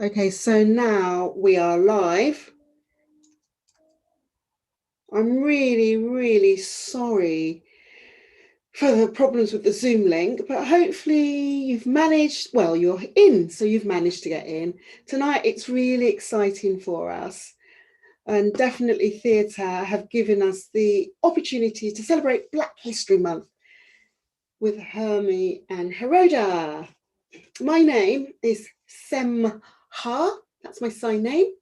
Okay, so now we are live. I'm really, really sorry for the problems with the Zoom link, but hopefully you've managed, well, you're in, so you've managed to get in. Tonight, it's really exciting for us. And definitely theatre have given us the opportunity to celebrate Black History Month with Hermon and Heroda. My name is Semha, that's my sign name.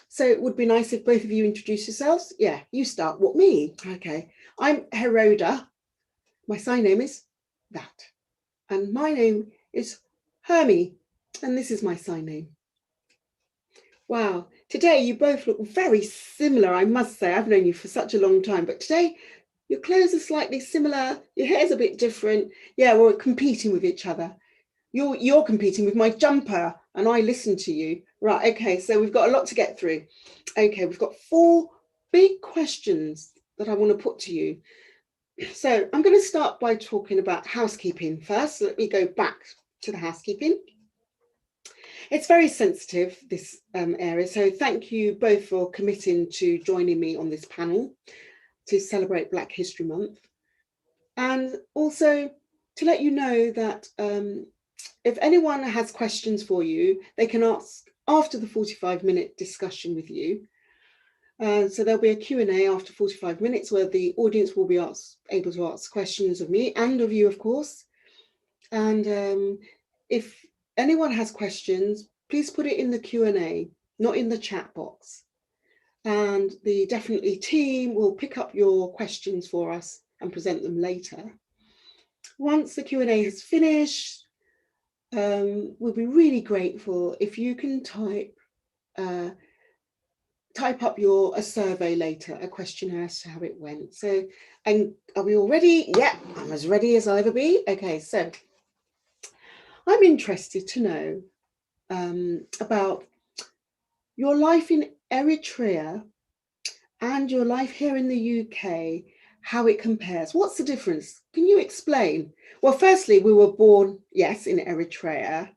So it would be nice if both of you introduce yourselves. Yeah, you start. What, me? Okay. I'm Heroda. My sign name is that. And my name is Hermie. And this is my sign name. Wow. Today you both look very similar, I must say. I've known you for such a long time, but today your clothes are slightly similar. Your hair's a bit different. Yeah, we're competing with each other. You're competing with my jumper and I listen to you. Right, okay, so we've got a lot to get through. Okay, we've got 4 big questions that I want to put to you. So I'm going to start by talking about housekeeping first. Let me go back to the housekeeping. It's very sensitive, this area, so thank you both for committing to joining me on this panel to celebrate Black History Month. And also to let you know that if anyone has questions for you, they can ask after the 45-minute discussion with you. So there'll be a Q&A after 45 minutes where the audience will be able to ask questions of me and of you, of course. And if anyone has questions, please put it in the Q&A, not in the chat box. And the Definitely team will pick up your questions for us and present them later. Once the Q&A has finished, we'll be really grateful if you can type up a survey later, a questionnaire as to how it went. So, and are we all ready? Yeah, I'm as ready as I'll ever be. Okay, so I'm interested to know about your life in Eritrea and your life here in the UK, how it compares. What's the difference? Can you explain? Well, firstly, we were born, yes, in Eritrea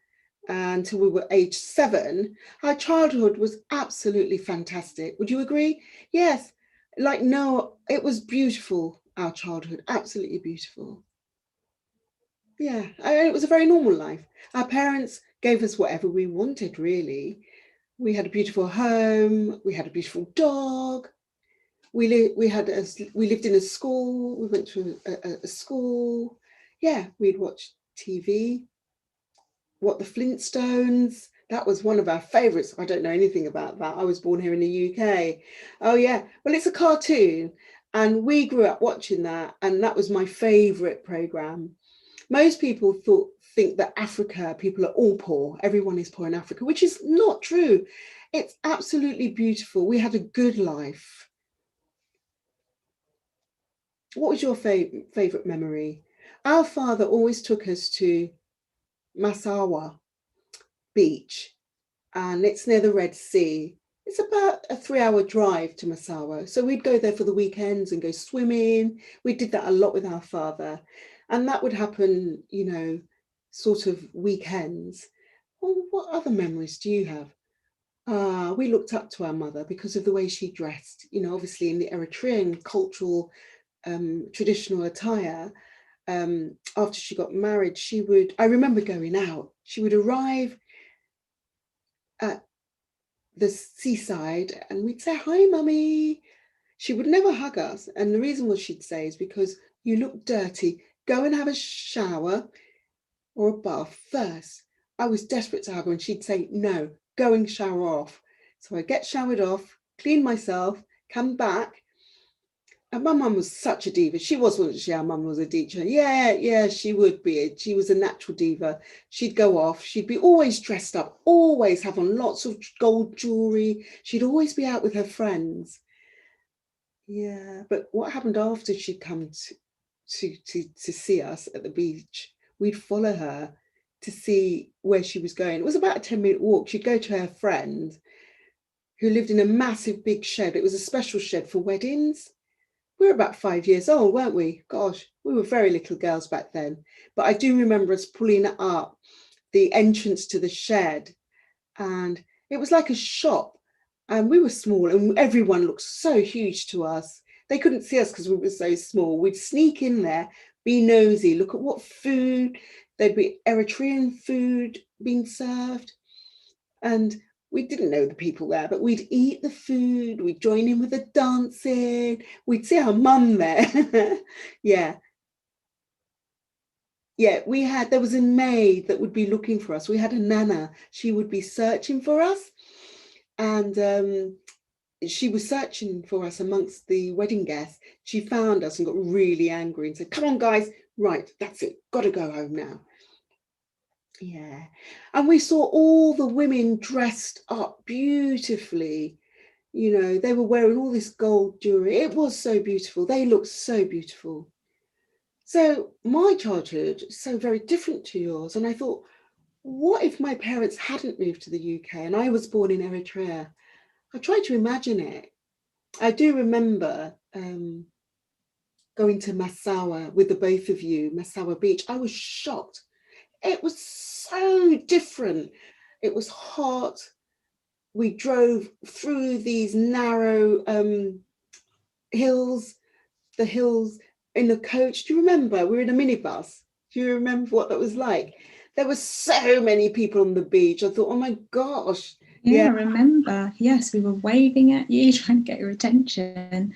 until we were age 7. Our childhood was absolutely fantastic. Would you agree? Yes. Like, no, it was beautiful, our childhood, absolutely beautiful. Yeah, it was a very normal life. Our parents gave us whatever we wanted, really. We had a beautiful home, we had a beautiful dog, we lived in a school, we went to a school. Yeah, we'd watch TV, what, the Flintstones. That was one of our favourites. I don't know anything about that. I was born here in the UK. Oh yeah, well, it's a cartoon and we grew up watching that, and that was my favourite programme. Most people think that Africa, people are all poor. Everyone is poor in Africa, which is not true. It's absolutely beautiful. We had a good life. What was your favourite memory? Our father always took us to Massawa Beach, and it's near the Red Sea. It's about a 3-hour drive to Massawa. So we'd go there for the weekends and go swimming. We did that a lot with our father. And that would happen, sort of weekends. Well, what other memories do you have? We looked up to our mother because of the way she dressed, obviously in the Eritrean cultural traditional attire. After she got married, I remember going out, she would arrive at the seaside and we'd say, "Hi, mummy." She would never hug us. And the reason what she'd say is, because you look dirty, go and have a shower or a bath first. I was desperate to hug her and she'd say, "No, go and shower off." So I get showered off, clean myself, come back. And my mum was such a diva. She was, wasn't she? Our mum was a teacher. Yeah, she would be. She was a natural diva. She'd go off. She'd be always dressed up, always have on lots of gold jewelry. She'd always be out with her friends. Yeah, but what happened after she'd come to see us at the beach? We'd follow her to see where she was going. It was about a 10-minute walk. She'd go to her friend who lived in a massive big shed. It was a special shed for weddings. We were about 5 years old, weren't we? Gosh, we were very little girls back then. But I do remember us pulling up the entrance to the shed, and it was like a shop, and we were small, and everyone looked so huge to us. They couldn't see us because we were so small. We'd sneak in there, be nosy, look at what food. There'd be Eritrean food being served, and we didn't know the people there, but we'd eat the food, we'd join in with the dancing, we'd see our mum there. Yeah. Yeah, there was a maid that would be looking for us. We had a nana, she would be searching for us, and she was searching for us amongst the wedding guests. She found us and got really angry and said, "Come on, guys, right, that's it, gotta go home now." Yeah, and we saw all the women dressed up beautifully. You know, they were wearing all this gold jewelry. It was so beautiful. They looked so beautiful. So my childhood is so very different to yours. And I thought, what if my parents hadn't moved to the UK and I was born in Eritrea? I tried to imagine it. I do remember going to Massawa with the both of you, Massawa Beach. I was shocked. It was so different. It was hot. We drove through these narrow hills, the hills in the coach. Do you remember? We were in a minibus. Do you remember what that was like? There were so many people on the beach. I thought, oh my gosh. Yeah, I remember. Yes, we were waving at you, trying to get your attention.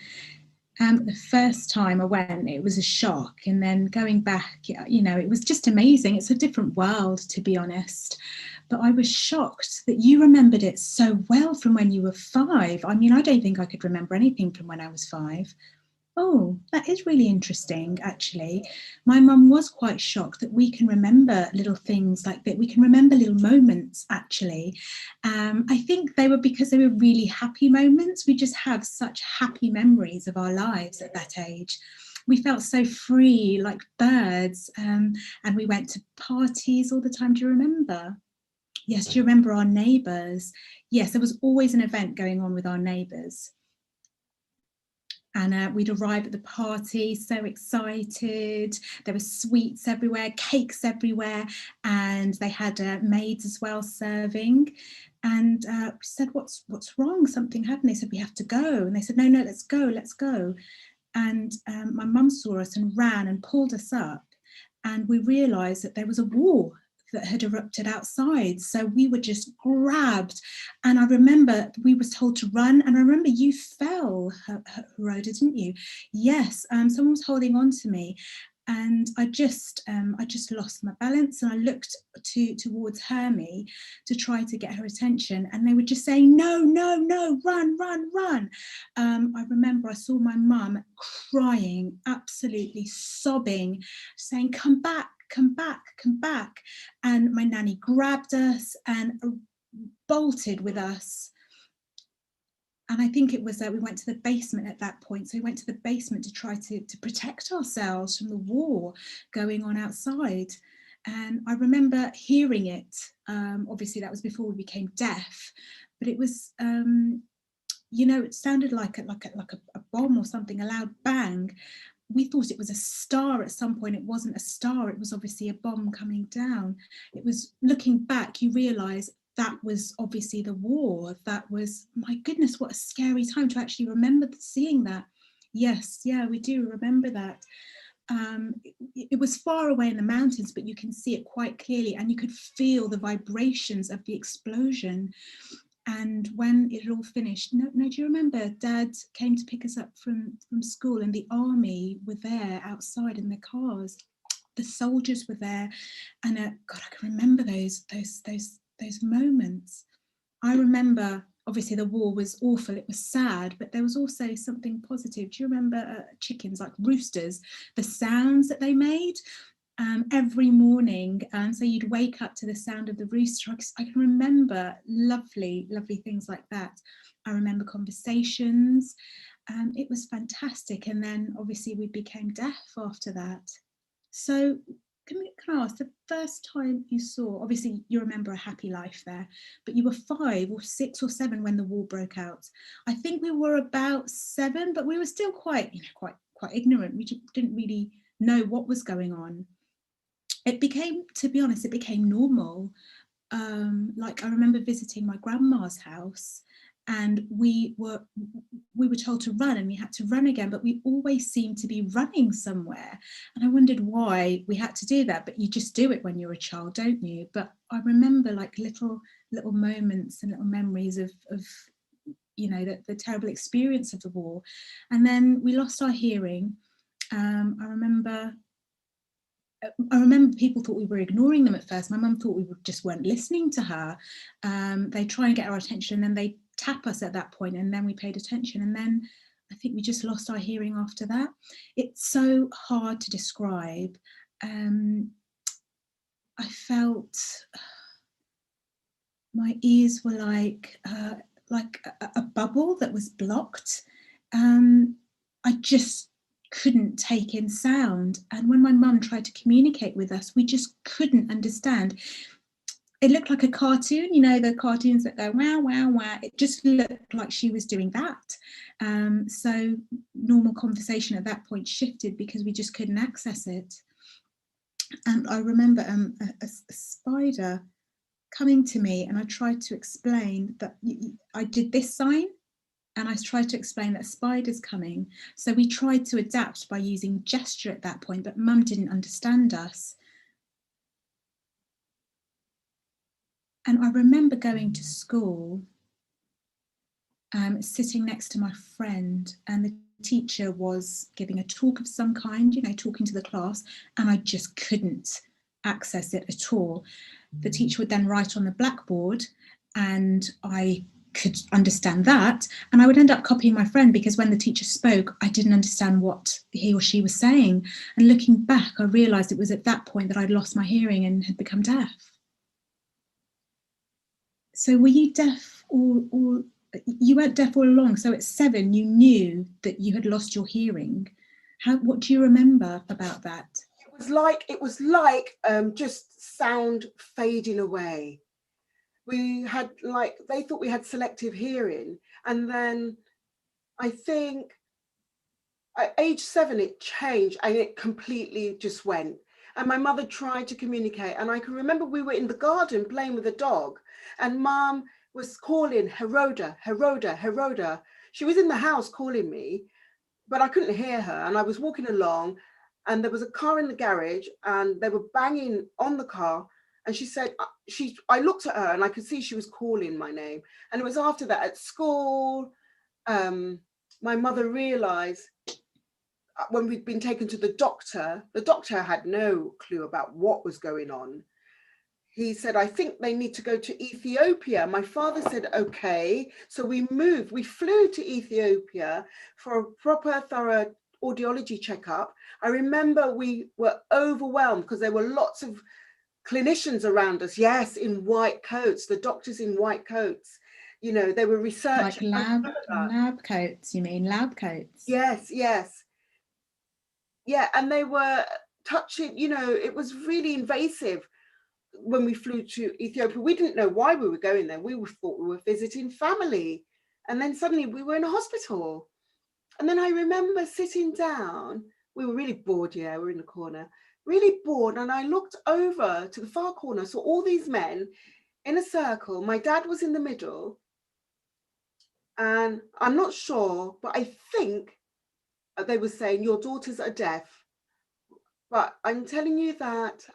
The first time I went, it was a shock. And then going back, you know, it was just amazing. It's a different world, to be honest. But I was shocked that you remembered it so well from when you were 5. I mean, I don't think I could remember anything from when I was 5. Oh, that is really interesting, actually. My mum was quite shocked that we can remember little things like that. We can remember little moments, actually. I think they were because they were really happy moments. We just have such happy memories of our lives at that age. We felt so free, like birds, and we went to parties all the time. Do you remember? Yes, do you remember our neighbours? Yes, there was always an event going on with our neighbours. And we'd arrive at the party so excited. There were sweets everywhere, cakes everywhere, and they had maids as well serving. And we said, what's wrong? Something happened. They said, we have to go. And they said, no, let's go. And my mum saw us and ran and pulled us up. And we realised that there was a war that had erupted outside. So we were just grabbed. And I remember we were told to run. And I remember you fell, Heroda, didn't you? Yes, someone was holding on to me. And I just lost my balance, and I looked towards Hermie to try to get her attention, and they were just saying, no, run. I remember I saw my mum crying, absolutely sobbing, saying, come back. And my nanny grabbed us and bolted with us. And I think it was that we went to the basement at that point. So we went to the basement to try to protect ourselves from the war going on outside. And I remember hearing it. Obviously, that was before we became deaf, but it was, it sounded like a bomb or something, a loud bang. We thought it was a star at some point. It wasn't a star. It was obviously a bomb coming down. It was, looking back, you realise that was obviously the war. That was, my goodness, what a scary time to actually remember seeing that. Yes, yeah, we do remember that. It was far away in the mountains, but you can see it quite clearly, and you could feel the vibrations of the explosion. And when it all finished, no, do you remember Dad came to pick us up from school, and the army were there outside in their cars. The soldiers were there, and God, I can remember those moments. I remember, obviously, the war was awful. It was sad, but there was also something positive. Do you remember chickens, like roosters, the sounds that they made? Every morning, so you'd wake up to the sound of the rooster. I can remember lovely things like that. I remember conversations. It was fantastic. And then obviously we became deaf after that. So can I ask, the first time you saw, obviously you remember a happy life there, but you were 5 or 6 or 7 when the war broke out. I think we were about 7, but we were still quite ignorant. We just didn't really know what was going on. it became, to be honest, it became normal. Like I remember visiting my grandma's house, and we were told to run, and we had to run again, but we always seemed to be running somewhere, and I wondered why we had to do that. But you just do it when you're a child, don't you? But I remember like little moments and little memories of you know, the terrible experience of the war. And then we lost our hearing. I remember people thought we were ignoring them at first. My mum thought we just weren't listening to her. They try and get our attention, and then they tap us at that point, and then we paid attention. And then I think we just lost our hearing after that. It's so hard to describe. I felt my ears were like a bubble that was blocked. I just couldn't take in sound. And when my mum tried to communicate with us, we just couldn't understand. It looked like a cartoon, you know, the cartoons that go wow, wow, wow. It just looked like she was doing that. So normal conversation at that point shifted because we just couldn't access it. And I remember a spider coming to me, and I tried to explain that I did this sign, and I tried to explain that a spider's coming. So we tried to adapt by using gesture at that point, but Mum didn't understand us. And I remember going to school, sitting next to my friend, and the teacher was giving a talk of some kind, you know, talking to the class, and I just couldn't access it at all. The teacher would then write on the blackboard, and I could understand that, and I would end up copying my friend, because when the teacher spoke, I didn't understand what he or she was saying. And looking back, I realised it was at that point that I'd lost my hearing and had become deaf. So were you deaf or you weren't deaf all along? So at 7, you knew that you had lost your hearing. What do you remember about that? It was like just sound fading away. We had they thought we had selective hearing, and then I think at age 7 it changed, and it completely just went. And my mother tried to communicate, and I can remember we were in the garden playing with a dog, and Mum was calling Heroda, Heroda, Heroda. She was in the house calling me, but I couldn't hear her. And I was walking along, and there was a car in the garage, and they were banging on the car. And she said, I looked at her, and I could see she was calling my name. And it was after that at school, my mother realized when we'd been taken to the doctor had no clue about what was going on. He said, I think they need to go to Ethiopia. My father said, okay. So we moved. We flew to Ethiopia for a proper, thorough audiology checkup. I remember we were overwhelmed because there were lots of clinicians around us. Yes, in white coats, the doctors in white coats. You know, they were researching. Like lab coats, you mean lab coats? Yes, yes. Yeah, and they were touching, you know, it was really invasive. When we flew to Ethiopia, we didn't know why we were going there. We thought we were visiting family. And then suddenly we were in a hospital. And then I remember sitting down. We were really bored. Yeah, we're in the corner, really bored. And I looked over to the far corner, saw all these men in a circle. My dad was in the middle. And I'm not sure, but I think they were saying, your daughters are deaf. But I'm telling you that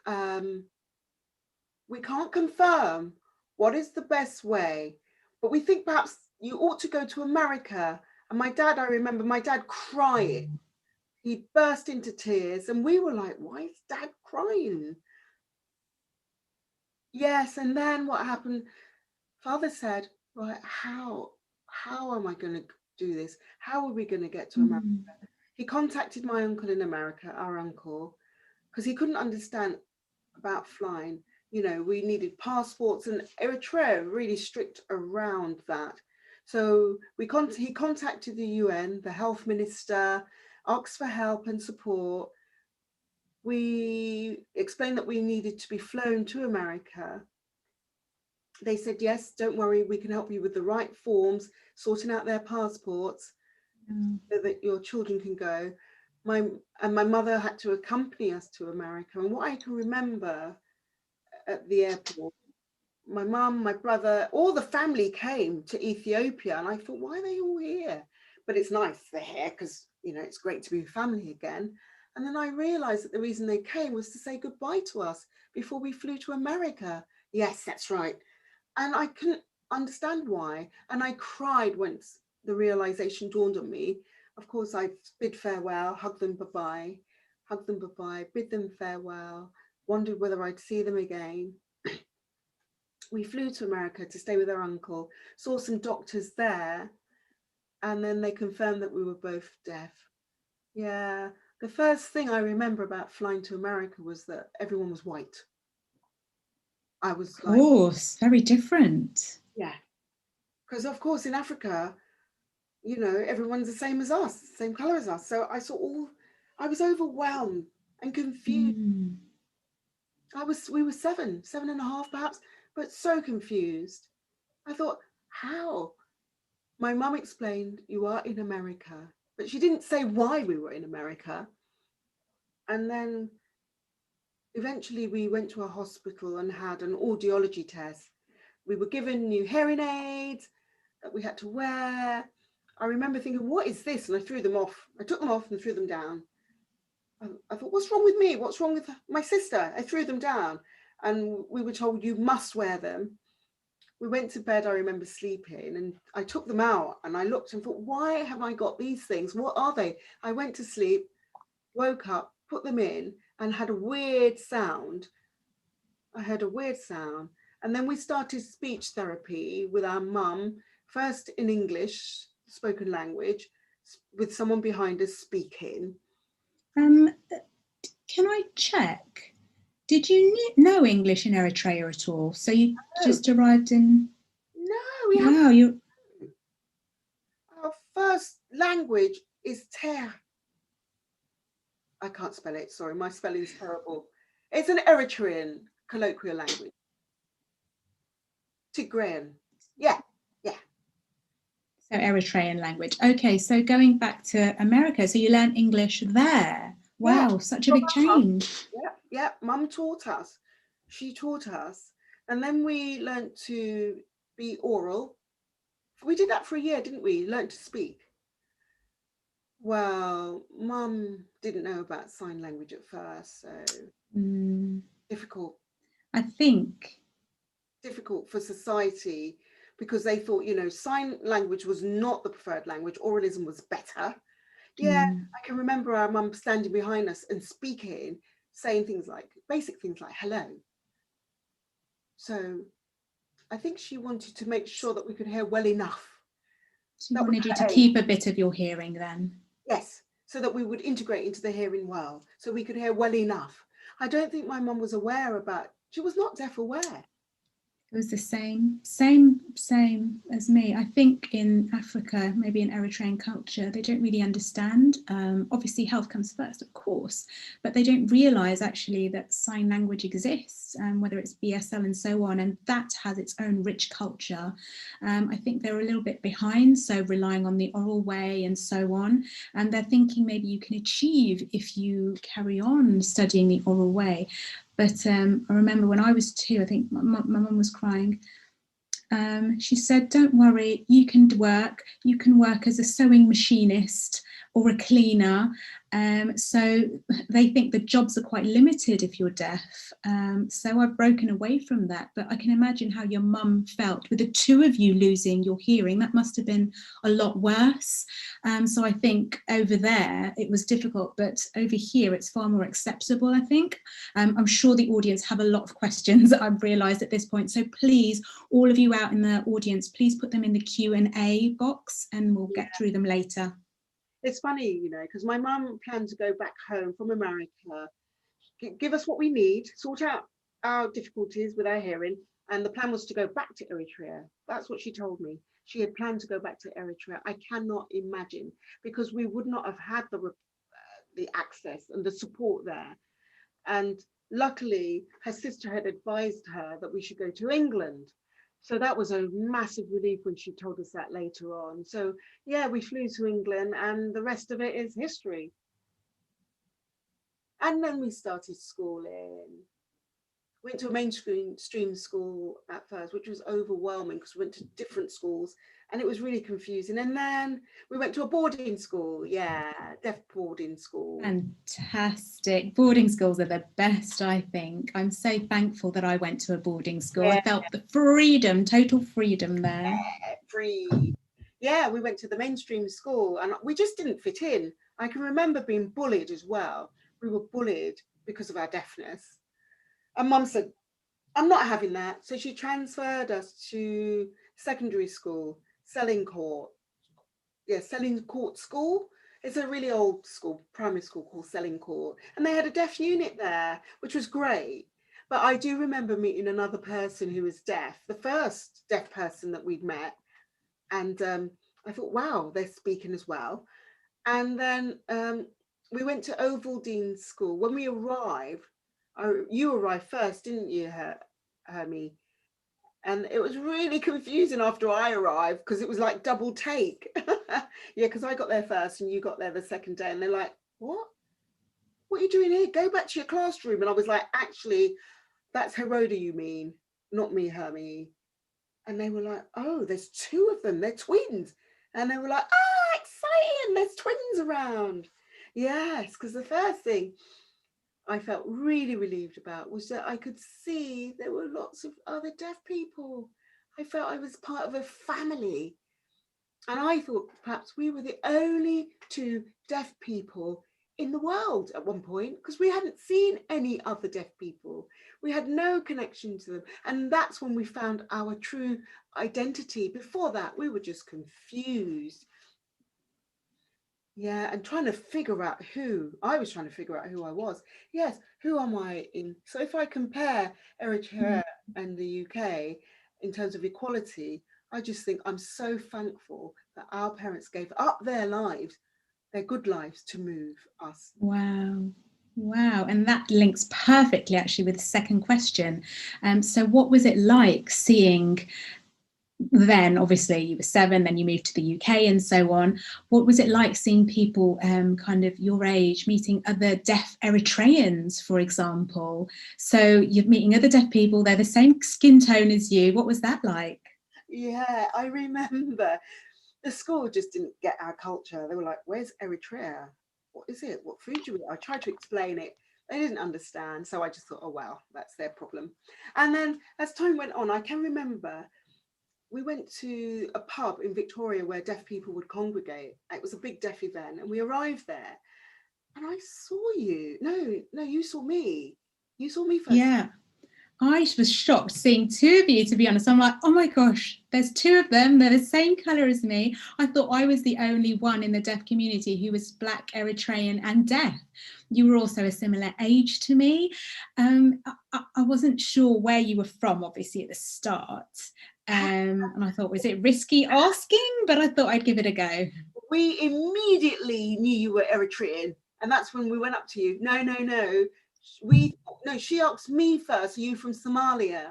we can't confirm what is the best way, but we think perhaps you ought to go to America. And my dad, I remember my dad crying. He burst into tears, and we were like, why is Dad crying? Yes, and then what happened? Father said, right, how am I going to do this? How are we going to get to America? He contacted my uncle in America, our uncle, because he couldn't understand about flying. You know, we needed passports, and Eritrea really strict around that. So he contacted the UN, the health minister, asked for help and support. We explained that we needed to be flown to America. They said, yes, don't worry, we can help you with the right forms, sorting out their passports so that your children can go. my mother had to accompany us to America. And what I can remember at the airport, my mum, my brother, all the family came to Ethiopia, and I thought, why are they all here? But it's nice they're here because, you know, it's great to be with family again. And then I realized that the reason they came was to say goodbye to us before we flew to America. Yes, that's right. And I couldn't understand why. And I cried once the realization dawned on me. Of course, I bid farewell, hugged them bye-bye, bid them farewell, wondered whether I'd see them again. We flew to America to stay with our uncle, saw some doctors there, and then they confirmed that we were both deaf. Yeah, the first thing I remember about flying to America was that everyone was white. I was Of like, course, very different. yeah, because of course in Africa, you know, everyone's the same as us, same color as us. So I was overwhelmed and confused. Mm. We were seven and a half perhaps, but so confused. I thought, how? My mum explained, you are in America, but she didn't say why we were in America. And then eventually we went to a hospital and had an audiology test. We were given new hearing aids that we had to wear. I remember thinking, what is this? And I threw them off. I took them off and threw them down. I thought, what's wrong with me? What's wrong with my sister? I threw them down. And we were told, you must wear them. We went to bed, I remember sleeping, and I took them out and I looked and thought, why have I got these things? What are they? I went to sleep, woke up, put them in, and had a weird sound. I heard a weird sound. And then we started speech therapy with our mum, first in English, spoken language, with someone behind us speaking. Can I check? Did you know English in Eritrea at all? So you just arrived in... No, we Wow, haven't. you... Our first language is Ter. I can't spell it, sorry, my spelling is terrible. It's an Eritrean colloquial language. Tigrayan. Yeah. So Eritrean language. Okay, so going back to America, so you learned English there. Wow, Yeah. such a big change. Yeah, mum taught us. She taught us. And then we learned to be oral. We did that for a year, didn't we? Learned to speak. Well, mum didn't know about sign language at first, so difficult. I think. Difficult for society because they thought, you know, sign language was not the preferred language, oralism was better. Yeah, I can remember our mum standing behind us and speaking, saying things like, basic things like hello. So I think she wanted to make sure that we could hear well enough. She wanted you to keep a bit of your hearing then. Yes, so that we would integrate into the hearing well, so we could hear well enough. I don't think my mum was aware about, she was not deaf aware. It was the same as me. I think in Africa, maybe in Eritrean culture, they don't really understand. Obviously, health comes first, of course, but they don't realise actually that sign language exists, whether it's BSL and so on, and that has its own rich culture. I think they're a little bit behind, so relying on the oral way and so on, and they're thinking maybe you can achieve if you carry on studying the oral way. But I remember when I was 2, I think my mum was crying. She said, don't worry, you can work as a sewing machinist or a cleaner. So they think the jobs are quite limited if you're deaf. So I've broken away from that. But I can imagine how your mum felt with the 2 of you losing your hearing. That must have been a lot worse. So I think over there it was difficult, but over here it's far more acceptable, I think. I'm sure the audience have a lot of questions that I've realised at this point. So please, all of you out in the audience, please put them in the Q&A box and we'll get through them later. It's funny, you know, because my mum planned to go back home from America, give us what we need, sort out our difficulties with our hearing, and the plan was to go back to Eritrea. That's what she told me. She had planned to go back to Eritrea. I cannot imagine, because we would not have had the access and the support there. And luckily, her sister had advised her that we should go to England. So that was a massive relief when she told us that later on. So yeah, we flew to England and the rest of it is history. And then we started schooling. Went to a mainstream school at first, which was overwhelming because we went to different schools and it was really confusing. And then we went to a boarding school, deaf boarding school. Fantastic. Boarding schools are the best, I think. I'm so thankful that I went to a boarding school. I felt the freedom, total freedom there. Free. Yeah, we went to the mainstream school and we just didn't fit in. I can remember being bullied as well. We were bullied because of our deafness. And Mum said, I'm not having that. So she transferred us to secondary school, Selling Court. Yeah, Selling Court School. It's a really old school, primary school called Selling Court. And they had a deaf unit there, which was great. But I do remember meeting another person who was deaf, the first deaf person that we'd met. And I thought, wow, they're speaking as well. And then we went to Ovaltine School. When we arrived, you arrived first, didn't you, Hermie? And it was really confusing after I arrived because it was like double take. Yeah, because I got there first and you got there the second day. And they're like, what? What are you doing here? Go back to your classroom. And I was like, actually, that's Heroda, you mean, not me, Hermie. And they were like, oh, there's two of them. They're twins. And they were like, ah, exciting. There's twins around. Yes, because the first thing I felt really relieved about was that I could see there were lots of other deaf people. I felt I was part of a family. And I thought perhaps we were the only two deaf people in the world at one point, because we hadn't seen any other deaf people. We had no connection to them. And that's when we found our true identity. Before that, we were just confused. Yeah, and trying to figure out I was trying to figure out who I was. Yes, who am I in? So if I compare Eritrea and the UK in terms of equality, I just think I'm so thankful that our parents gave up their lives, their good lives, to move us. Wow. Wow. And that links perfectly actually with the second question. So what was it like seeing, then obviously you were 7, then you moved to the UK and so on. What was it like seeing people kind of your age meeting other deaf Eritreans, for example? So you're meeting other deaf people, they're the same skin tone as you. What was that like? Yeah, I remember the school just didn't get our culture. They were like, where's Eritrea? What is it? What food do we eat? I tried to explain it. They didn't understand. So I just thought, oh, well, that's their problem. And then as time went on, I can remember we went to a pub in Victoria where deaf people would congregate. It was a big deaf event. And we arrived there and I saw you. No, you saw me. You saw me first. Yeah. I was shocked seeing 2 of you, to be honest. I'm like, oh my gosh, there's 2 of them. They're the same colour as me. I thought I was the only one in the deaf community who was Black, Eritrean and deaf. You were also a similar age to me. I wasn't sure where you were from, obviously, at the start. And I thought, was it risky asking? But I thought I'd give it a go. We immediately knew you were Eritrean. And that's when we went up to you. No. She asked me first, are you from Somalia?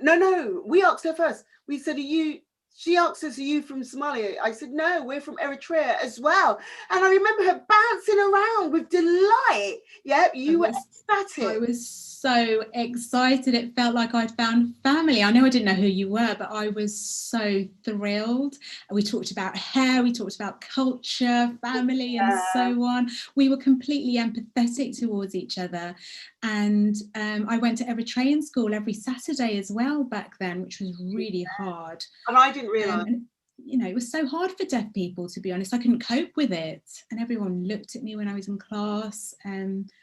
No, we asked her first. We said, she asked us, are you from Somalia? I said, no, we're from Eritrea as well. And I remember her bouncing around with delight. Yeah, you were ecstatic. I was so excited. It felt like I'd found family. I know I didn't know who you were, but I was so thrilled. We talked about hair, we talked about culture, family, and so on. We were completely empathetic towards each other. And I went to Eritrean school every Saturday as well back then, which was really hard. And I didn't realise. It was so hard for deaf people, to be honest. I couldn't cope with it. And everyone looked at me when I was in class.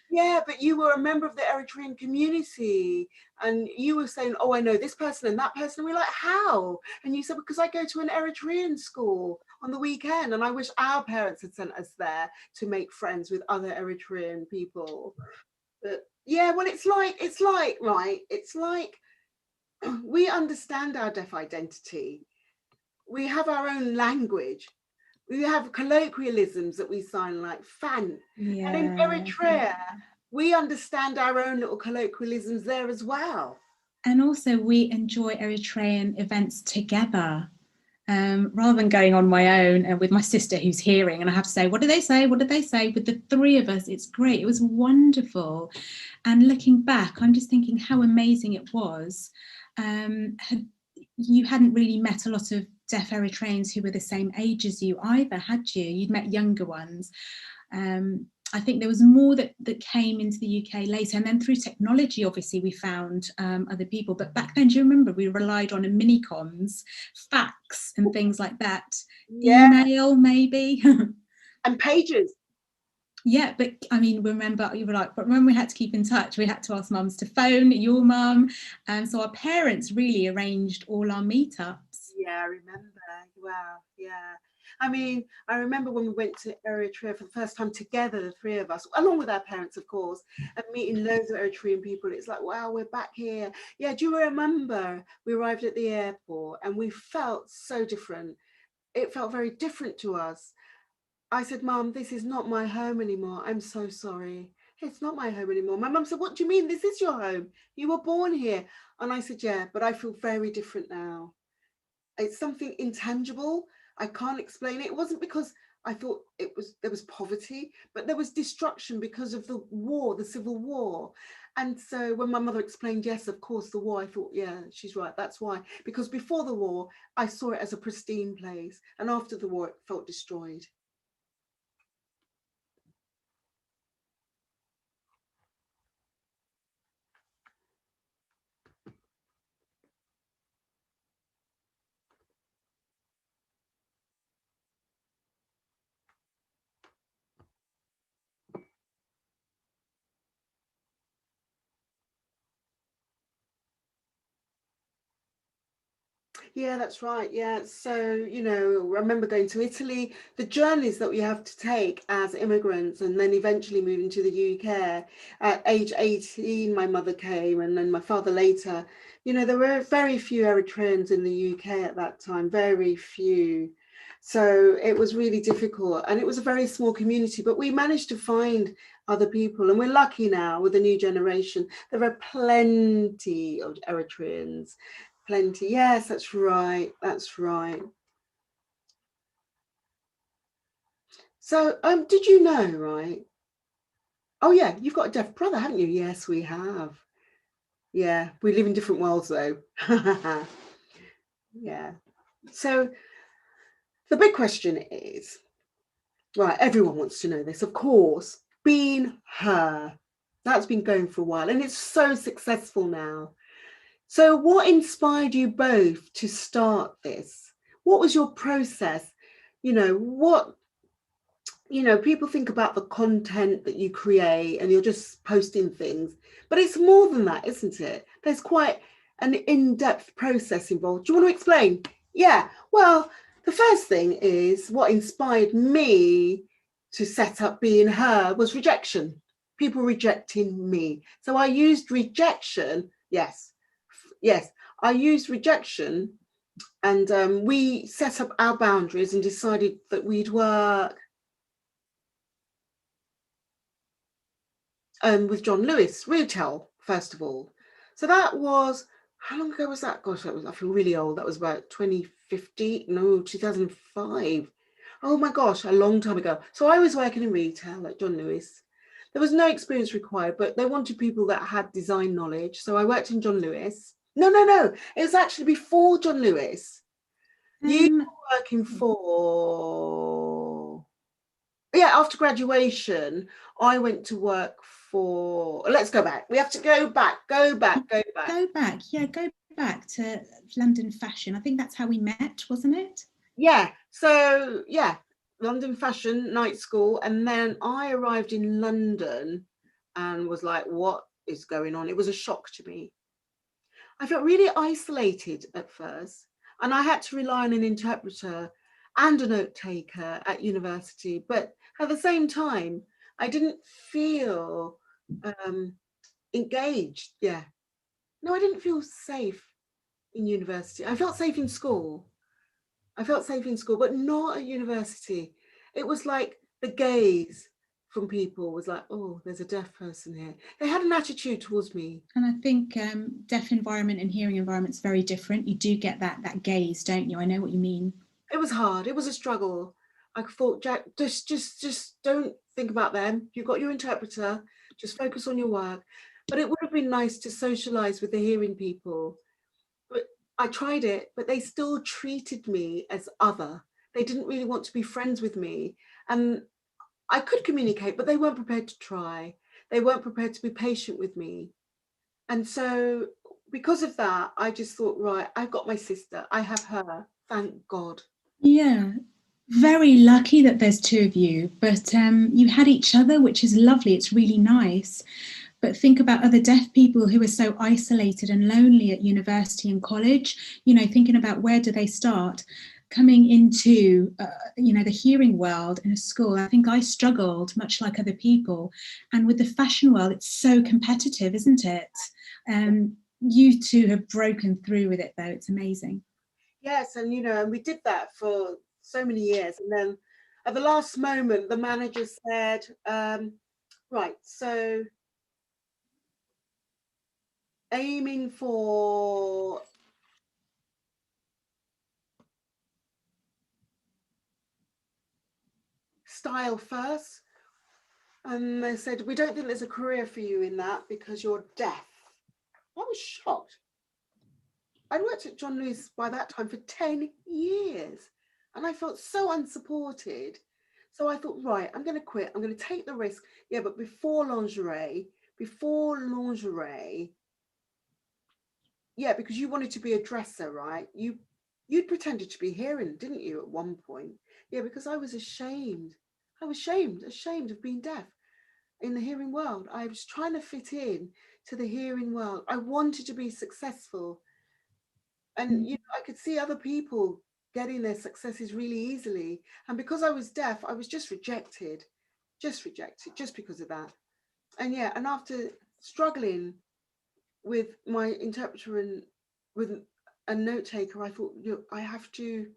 Yeah, but you were a member of the Eritrean community and you were saying, oh, I know this person and that person. And we're like, how? And you said, because I go to an Eritrean school on the weekend and I wish our parents had sent us there to make friends with other Eritrean people. But yeah, well, it's like we understand our deaf identity. We have our own language. We have colloquialisms that we sign like fan. Yeah. And in Eritrea, we understand our own little colloquialisms there as well. And also we enjoy Eritrean events together. rather than going on my own and with my sister who's hearing, and I have to say, what did they say? What did they say? With the three of us, it's great. It was wonderful. And looking back, I'm just thinking how amazing it was. You hadn't really met a lot of deaf Eritreans who were the same age as you either, had you? You'd met younger ones. I think there was more that came into the UK later, and then through technology, obviously, we found other people. But back then, do you remember, we relied on mini-coms, fax and things like that, email maybe. And pages. Yeah, but I mean, remember, you were like, but when we had to keep in touch, we had to ask mums to phone your mum. And so our parents really arranged all our meetups. Yeah, I remember. Wow, yeah. I mean, I remember when we went to Eritrea for the first time together, the three of us, along with our parents, of course, and meeting loads of Eritrean people. It's like, wow, we're back here. Yeah, do you remember we arrived at the airport and we felt so different? It felt very different to us. I said, Mum, this is not my home anymore. I'm so sorry. It's not my home anymore. My mum said, what do you mean? This is your home. You were born here. And I said, yeah, but I feel very different now. It's something intangible. I can't explain it. It wasn't because I thought there was poverty, but there was destruction because of the war, the civil war. And so when my mother explained, yes, of course, the war, I thought, yeah, she's right. That's why. Because before the war, I saw it as a pristine place. And after the war, it felt destroyed. Yeah, that's right. Yeah. So, you know, I remember going to Italy, the journeys that we have to take as immigrants and then eventually moving to the UK. At age 18, my mother came and then my father later. You know, there were very few Eritreans in the UK at that time, very few. So it was really difficult and it was a very small community, but we managed to find other people and we're lucky now with the new generation. There are plenty of Eritreans. Plenty. Yes, that's right. That's right. So, did you know, right? Oh, yeah, you've got a deaf brother, haven't you? Yes, we have. Yeah, we live in different worlds, though. Yeah. So, the big question is, right, everyone wants to know this, of course, being her. That's been going for a while, and it's so successful now. So, what inspired you both to start this? What was your process? You know, people think about the content that you create and you're just posting things, but it's more than that, isn't it? There's quite an in-depth process involved. Do you want to explain? Yeah, well, the first thing is what inspired me to set up Being Her was rejection, people rejecting me. So I used rejection. Yes, I used rejection, and we set up our boundaries and decided that we'd work with John Lewis, retail, first of all. So that was, how long ago was that? Gosh, I feel really old. That was about 2015, no, 2005. Oh my gosh, a long time ago. So I was working in retail at John Lewis. There was no experience required, but they wanted people that had design knowledge. So I worked in John Lewis. No. It was actually before John Lewis. You were working for... Yeah, after graduation, I went to work for... Let's go back. We have to go back. Yeah, go back to London Fashion. I think that's how we met, wasn't it? Yeah. So, yeah, London Fashion Night School. And then I arrived in London and was like, what is going on? It was a shock to me. I felt really isolated at first. And I had to rely on an interpreter and a note taker at university. But at the same time, I didn't feel engaged. Yeah. No, I didn't feel safe in university. I felt safe in school. But not at university. It was like the gaze. from people was like, oh, there's a deaf person here. They had an attitude towards me. And I think deaf environment and hearing environment is very different. You do get that gaze, don't you? I know what you mean. It was hard. It was a struggle. I thought, Jack, just don't think about them. You've got your interpreter. Just focus on your work. But it would have been nice to socialize with the hearing people. But I tried it, but they still treated me as other. They didn't really want to be friends with me. And I could communicate, but they weren't prepared to try. They weren't prepared to be patient with me. And so because of that, I just thought, right, I've got my sister. I have her. Thank God. Yeah. Very lucky that there's two of you, but you had each other, which is lovely. It's really nice. But think about other deaf people who are so isolated and lonely at university and college, you know, thinking about where do they start? Coming into, you know, the hearing world in a school, I think I struggled much like other people. And with the fashion world, it's so competitive, isn't it? You two have broken through with it, though. It's amazing. Yes, and you know, and we did that for so many years. And then at the last moment, the manager said, right, so aiming for style first. And they said, we don't think there's a career for you in that because you're deaf. I was shocked. I'd worked at John Lewis by that time for 10 years and I felt so unsupported. So I thought, right, I'm going to quit. I'm going to take the risk. Yeah, but before lingerie, yeah, because you wanted to be a dresser, right? You'd pretended to be hearing, didn't you, at one point? Yeah, because I was ashamed. I was ashamed of being deaf in the hearing world. I was trying to fit in to the hearing world. I wanted to be successful. And you know, I could see other people getting their successes really easily. And because I was deaf, I was just rejected just because of that. And yeah, and after struggling with my interpreter and with a note taker, I thought, you know, I have to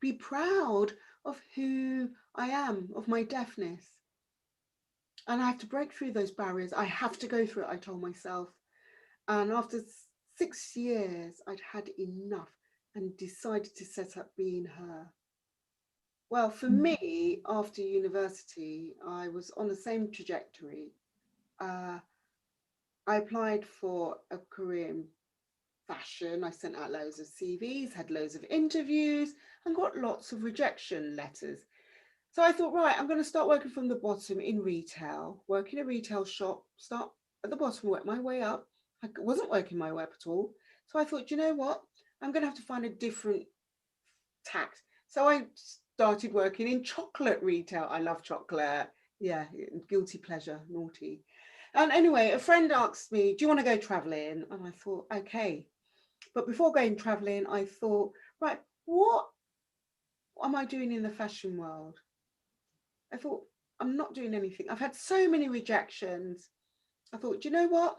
be proud of who I am, of my deafness. And I have to break through those barriers. I have to go through it, I told myself. And after 6 years, I'd had enough and decided to set up Being Her. Well, for me, after university, I was on the same trajectory. I applied for a career in fashion. I sent out loads of CVs, had loads of interviews, and got lots of rejection letters. So I thought, right, I'm going to start working from the bottom in retail, work in a retail shop, start at the bottom, work my way up. I wasn't working my way up at all. So I thought, you know what? I'm going to have to find a different tact. So I started working in chocolate retail. I love chocolate. Yeah, guilty pleasure, naughty. And anyway, a friend asked me, do you want to go traveling? And I thought, okay. But before going traveling, I thought, right, what am I doing in the fashion world? I thought, I'm not doing anything. I've had so many rejections. I thought, do you know what?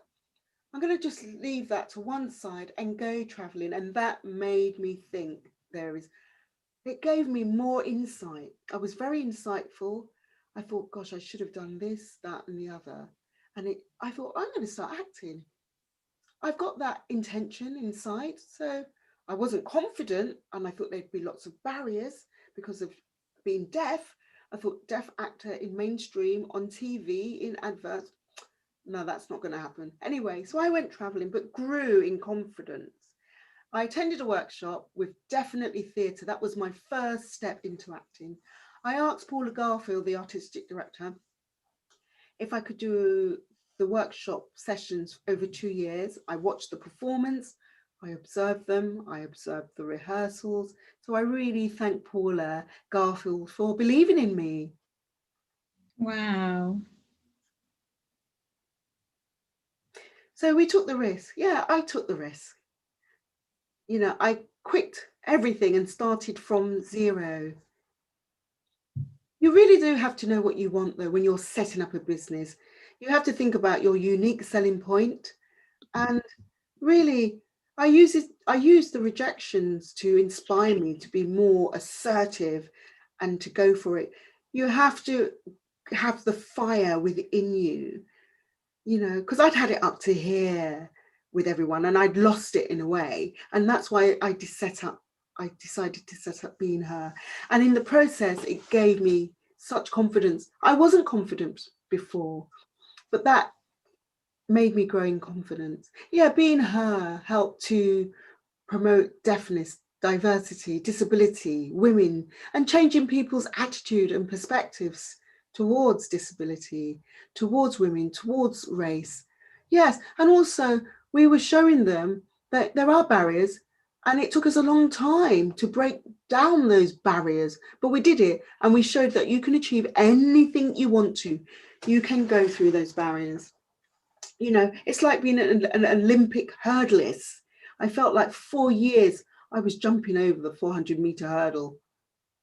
I'm going to just leave that to one side and go traveling. And that made me think it gave me more insight. I was very insightful. I thought, gosh, I should have done this, that, and the other. And I thought, I'm going to start acting. I've got that intention inside. So I wasn't confident. And I thought there'd be lots of barriers because of being deaf. I thought deaf actor in mainstream, on TV, in adverts. No, that's not going to happen. Anyway, so I went traveling, but grew in confidence. I attended a workshop with Definitely Theatre. That was my first step into acting. I asked Paula Garfield, the artistic director, if I could do the workshop sessions over 2 years. I watched the performance, I observed them, I observed the rehearsals. So I really thank Paula Garfield for believing in me. Wow. So we took the risk. Yeah, I took the risk. You know, I quit everything and started from zero. You really do have to know what you want, though, when you're setting up a business. You have to think about your unique selling point. And really, I use the rejections to inspire me to be more assertive and to go for it. You have to have the fire within you, you know, because I'd had it up to here with everyone and I'd lost it in a way. And that's why I decided to set up Being Her. And in the process, it gave me such confidence. I wasn't confident before, but that made me grow in confidence. Yeah, Being Her helped to promote deafness, diversity, disability, women, and changing people's attitude and perspectives towards disability, towards women, towards race. Yes, and also we were showing them that there are barriers, and it took us a long time to break down those barriers, but we did it, and we showed that you can achieve anything you want to. You can go through those barriers. You know, it's like being an Olympic hurdlist. I felt like 4 years I was jumping over the 400-meter hurdle.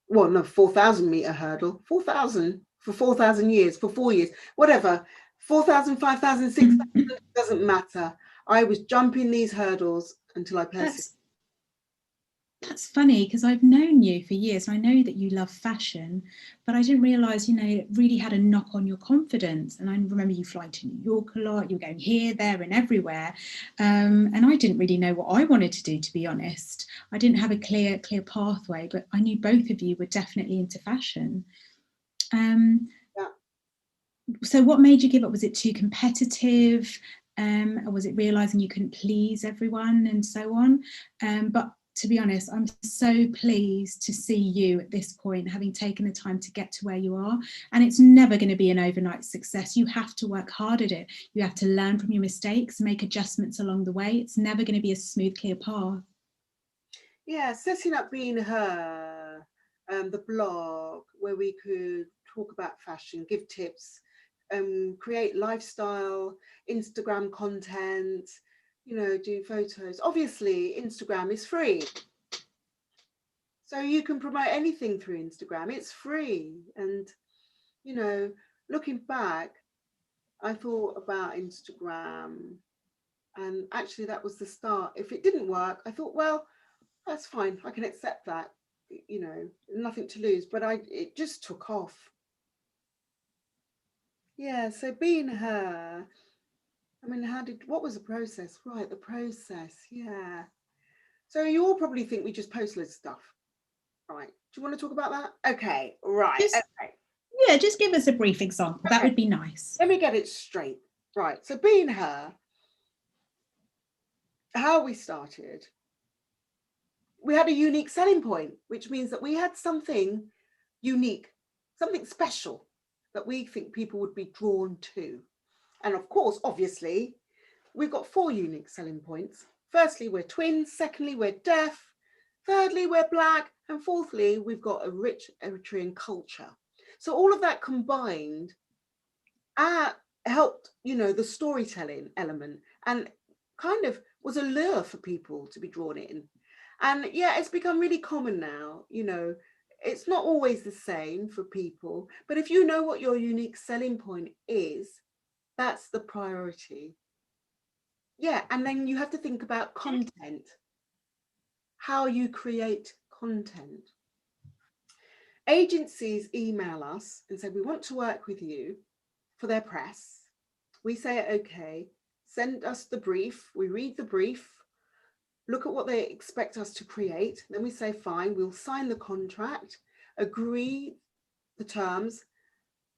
Well, no, 4,000-meter hurdle. 4,000 for 4,000 years, for 4 years, whatever. 4,000, 5,000, 6,000, doesn't matter. I was jumping these hurdles until I persevered. That's funny, because I've known you for years and I know that you love fashion, but I didn't realise, you know, it really had a knock on your confidence. And I remember you flying to New York a lot, you were going here, there and everywhere. And I didn't really know what I wanted to do, to be honest. I didn't have a clear pathway, but I knew both of you were definitely into fashion. So what made you give up? Was it too competitive? Or was it realising you couldn't please everyone and so on? But to be honest, I'm so pleased to see you at this point, having taken the time to get to where you are. And it's never going to be an overnight success. You have to work hard at it. You have to learn from your mistakes, make adjustments along the way. It's never going to be a smooth, clear path. Yeah, setting up Being Her, the blog where we could talk about fashion, give tips, create lifestyle, Instagram content, you know, do photos. Obviously, Instagram is free. So you can promote anything through Instagram. It's free. And, you know, looking back, I thought about Instagram, and actually that was the start. If it didn't work, I thought, well, that's fine. I can accept that, you know, nothing to lose. But it just took off. Yeah, so Being Her, I mean, what was the process? Right, the process, yeah. So you all probably think we just post loads of stuff, right? Do you want to talk about that? Okay, right, okay. Yeah, just give us a brief example. Okay. That would be nice. Let me get it straight. Right, so Being Her, how we started, we had a unique selling point, which means that we had something unique, something special that we think people would be drawn to. And of course, obviously, we've got 4 unique selling points. Firstly, we're twins. Secondly, we're deaf. Thirdly, we're Black. And fourthly, we've got a rich Eritrean culture. So all of that combined helped, you know, the storytelling element, and kind of was a lure for people to be drawn in. And yeah, it's become really common now, you know, it's not always the same for people, but if you know what your unique selling point is, that's the priority. Yeah, and then you have to think about content, how you create content. Agencies email us and say, we want to work with you for their press. We say, okay, send us the brief. We read the brief, look at what they expect us to create. Then we say, fine, we'll sign the contract, agree the terms.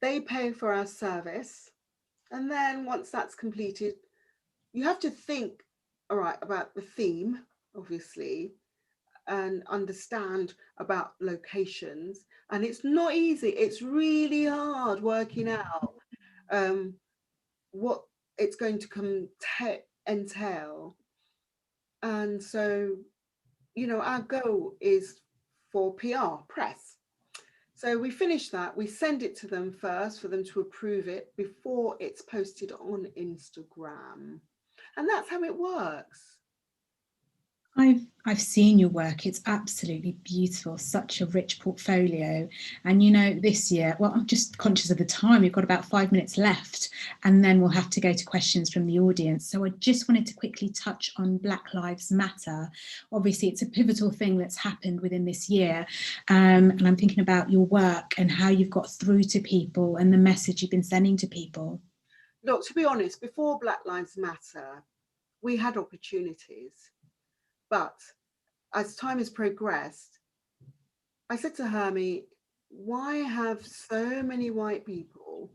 They pay for our service. And then once that's completed, you have to think, all right, about the theme, obviously, and understand about locations. And it's not easy. It's really hard working out what it's going to entail. And so, you know, our goal is for PR, press. So we finish that, we send it to them first for them to approve it before it's posted on Instagram. And that's how it works. I've seen your work. It's absolutely beautiful, such a rich portfolio. And you know, this year, well, I'm just conscious of the time. We've got about 5 minutes left, and then we'll have to go to questions from the audience. So I just wanted to quickly touch on Black Lives Matter. Obviously, it's a pivotal thing that's happened within this year. And I'm thinking about your work and how you've got through to people and the message you've been sending to people. Look, to be honest, before Black Lives Matter, we had opportunities. But as time has progressed, I said to Hermie, why have so many white people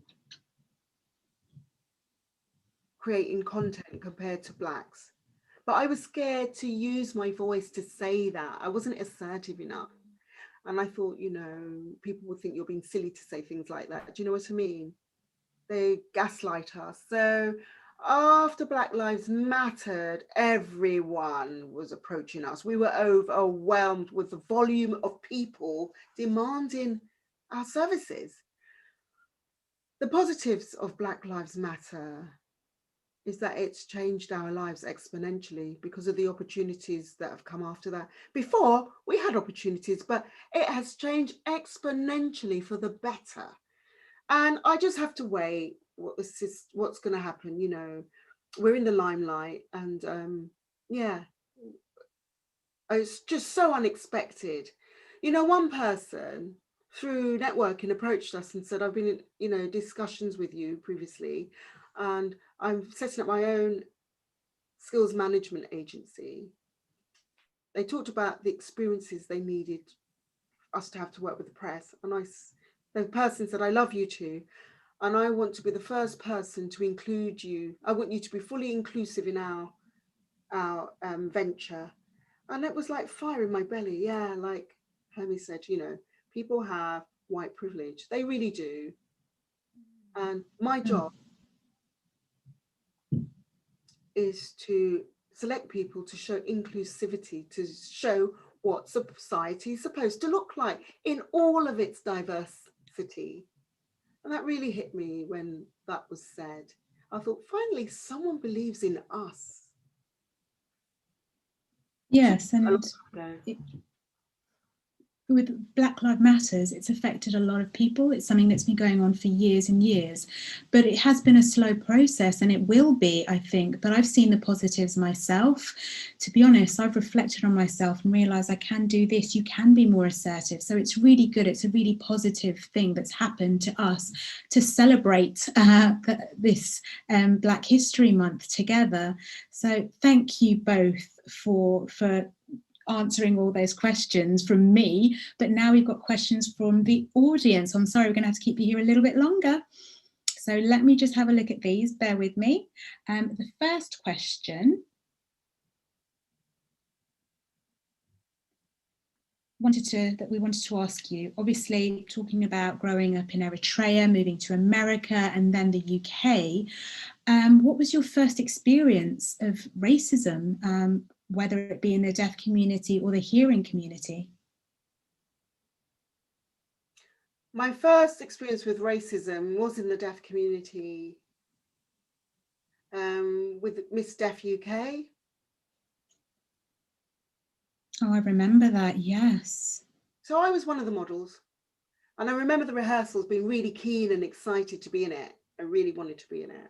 creating content compared to blacks? But I was scared to use my voice to say that. I wasn't assertive enough. And I thought, you know, people would think you're being silly to say things like that. Do you know what I mean? They gaslight us. So after Black Lives Mattered, everyone was approaching us. We were overwhelmed with the volume of people demanding our services. The positives of Black Lives Matter is that it's changed our lives exponentially because of the opportunities that have come after that. Before, we had opportunities, but it has changed exponentially for the better. And I just have to wait what's going to happen. You know, we're in the limelight, and yeah, it's just so unexpected. You know, one person through networking approached us and said, I've been in, you know, discussions with you previously, and I'm setting up my own skills management agency. They talked about the experiences they needed us to have to work with the press, and the person said, I love you too, and I want to be the first person to include you. I want you to be fully inclusive in our venture. And it was like fire in my belly. Yeah, like Hermie said, you know, people have white privilege. They really do. And my job is to select people to show inclusivity, to show what society is supposed to look like in all of its diversity. And that really hit me when that was said. I thought, finally, someone believes in us. Yes, and with Black Lives Matters, it's affected a lot of people. It's something that's been going on for years and years, but it has been a slow process, and it will be, I think. But I've seen the positives myself. To be honest, I've reflected on myself and realised I can do this. You can be more assertive. So it's really good. It's a really positive thing that's happened to us to celebrate this Black History Month together. So thank you both for answering all those questions from me, but now we've got questions from the audience. I'm sorry, we're going to have to keep you here a little bit longer. So let me just have a look at these. Bear with me. The first question we wanted to ask you, obviously talking about growing up in Eritrea, moving to America and then the UK, what was your first experience of racism, whether it be in the deaf community or the hearing community? My first experience with racism was in the deaf community with Miss Deaf UK. Oh, I remember that, yes. So I was one of the models, and I remember the rehearsals being really keen and excited to be in it. I really wanted to be in it.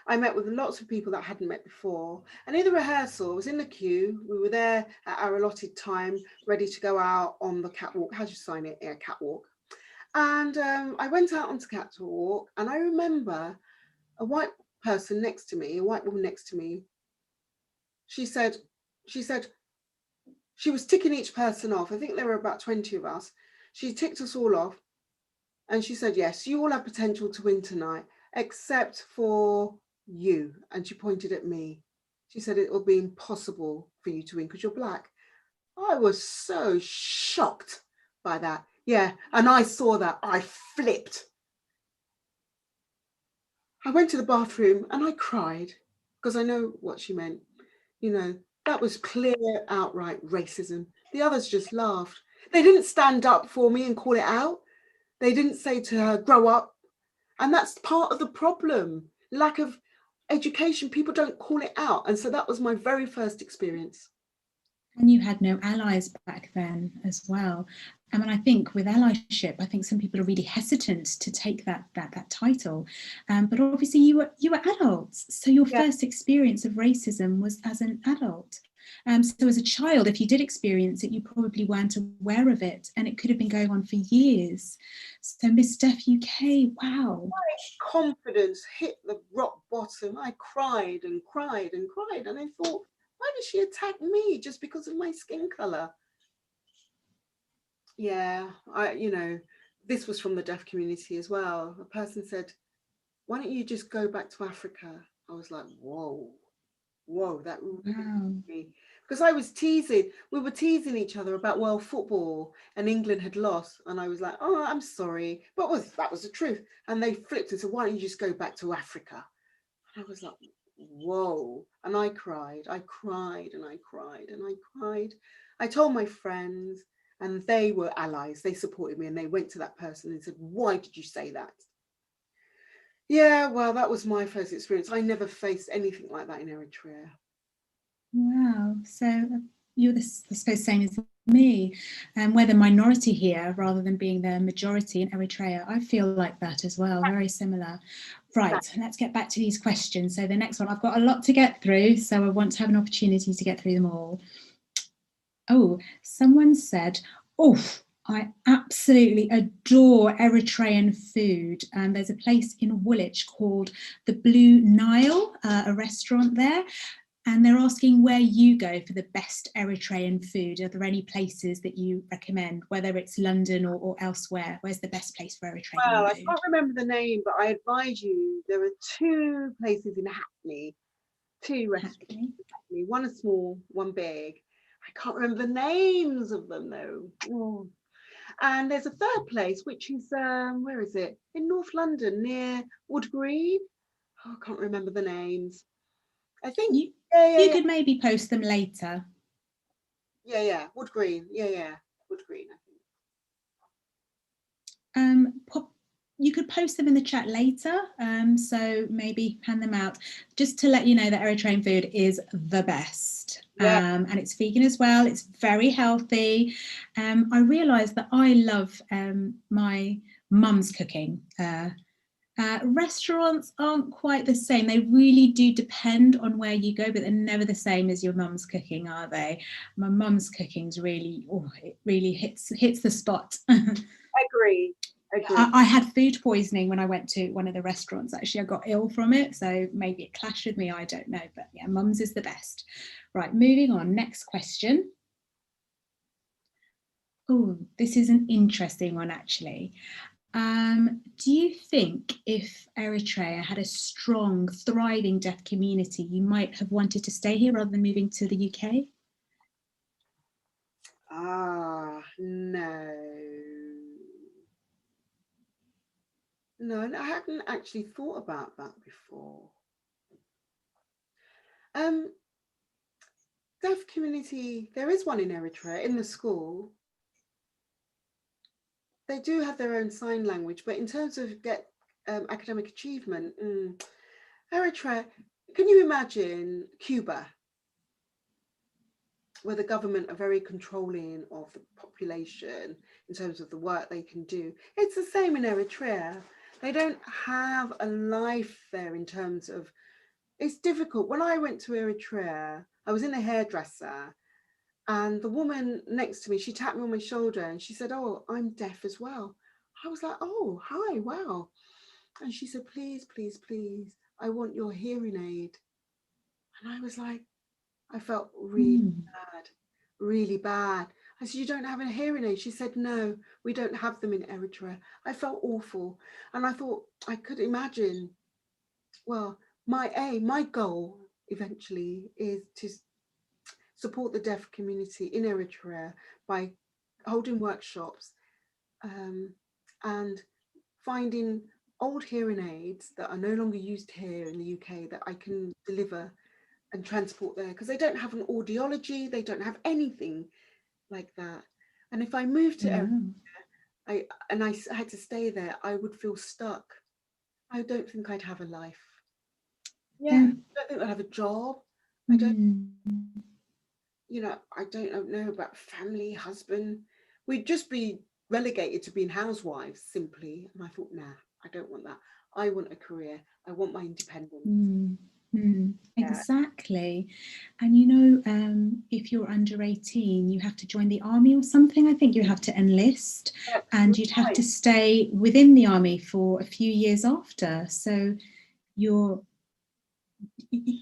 I met with lots of people that I hadn't met before, and in the rehearsal, I was in the queue. We were there at our allotted time, ready to go out on the catwalk. How do you sign it? Yeah, catwalk. And I went out onto catwalk, and I remember a white person next to me, a white woman next to me. She said, she was ticking each person off. I think there were about 20 of us. She ticked us all off. And she said, yes, you all have potential to win tonight, except for you. And she pointed at me. She said, it will be impossible for you to win because you're Black. I was so shocked by that. Yeah. And I saw that. I flipped. I went to the bathroom and I cried because I know what she meant. You know, that was clear, outright racism. The others just laughed. They didn't stand up for me and call it out. They didn't say to her, grow up. And that's part of the problem. Lack of education. People don't call it out. And so that was my very first experience. And you had no allies back then as well. And I think with allyship, I think some people are really hesitant to take that title. But obviously you were adults. So your Yeah. first experience of racism was as an adult. So as a child, if you did experience it, you probably weren't aware of it, and it could have been going on for years. So Miss Deaf UK, wow. My confidence hit the rock bottom. I cried and cried and cried, and I thought, why does she attack me just because of my skin color? Yeah, this was from the deaf community as well. A person said, why don't you just go back to Africa? I was like, whoa, that really Wow. me. Because I was teasing, we were teasing each other about world football, and England had lost. And I was like, oh, I'm sorry. But that was the truth. And they flipped and said, why don't you just go back to Africa? And I was like, whoa. And I cried and I cried and I cried. I told my friends, and they were allies. They supported me, and they went to that person and said, why did you say that? Yeah, well, that was my first experience. I never faced anything like that in Eritrea. Wow. So you're I suppose same as me, and we're the minority here rather than being the majority in Eritrea. I feel like that as well, very similar. Right, let's get back to these questions. So the next one, I've got a lot to get through, so I want to have an opportunity to get through them all. Oh, someone said, oh, I absolutely adore Eritrean food. There's a place in Woolwich called the Blue Nile, a restaurant there. And they're asking where you go for the best Eritrean food. Are there any places that you recommend, whether it's London or elsewhere? Where's the best place for Eritrean Well, I food? can't remember the name, but I advise you, there are 2 places in Hackney, 2 restaurants in Hackney, one is small, one big. I can't remember the names of them though. Oh. And there's a third place, which is, where is it? In North London, near Wood Green. Oh, I can't remember the names. I think, You could maybe post them later. Yeah, Wood Green. Yeah, Wood Green, I think. You could post them in the chat later, so maybe hand them out, just to let you know that Eritrean food is the best. Yeah. And it's vegan as well. It's very healthy. I realised that I love my mum's cooking. Restaurants aren't quite the same. They really do depend on where you go, but they're never the same as your mum's cooking, are they? My mum's cooking's really, it really hits the spot. Agree. I had food poisoning when I went to one of the restaurants. Actually, I got ill from it, so maybe it clashed with me. I don't know, but yeah, mum's is the best. Right, moving on. Next question. Oh, this is an interesting one, actually. Do you think if Eritrea had a strong, thriving deaf community, you might have wanted to stay here rather than moving to the UK? No. No, I hadn't actually thought about that before. Deaf community, there is one in Eritrea, in the school. They do have their own sign language, but in terms of academic achievement, Eritrea, can you imagine Cuba, where the government are very controlling of the population in terms of the work they can do? It's the same in Eritrea. They don't have a life there in terms of, it's difficult. When I went to Eritrea, I was in a hairdresser, and the woman next to me, she tapped me on my shoulder and she said, oh, I'm deaf as well. I was like, oh, hi, wow. And she said, please, please, please, I want your hearing aid. And I was like, I felt really bad, really bad. I said, you don't have a hearing aid? She said, no, we don't have them in Eritrea. I felt awful. And I thought, I could imagine, well, my goal eventually is to support the deaf community in Eritrea by holding workshops and finding old hearing aids that are no longer used here in the UK that I can deliver and transport there, because they don't have an audiology, they don't have anything like that. And if I moved to Eritrea, I had to stay there, I would feel stuck. I don't think I'd have a life. Yeah, I don't think I'd have a job. I don't. I don't know about family, husband. We'd just be relegated to being housewives simply. And I thought, nah, I don't want that. I want a career. I want my independence. Yeah. Exactly. And if you're under 18, you have to join the army or something. I think you have to enlist, That's and you'd have to right. stay within the army for a few years after. So you're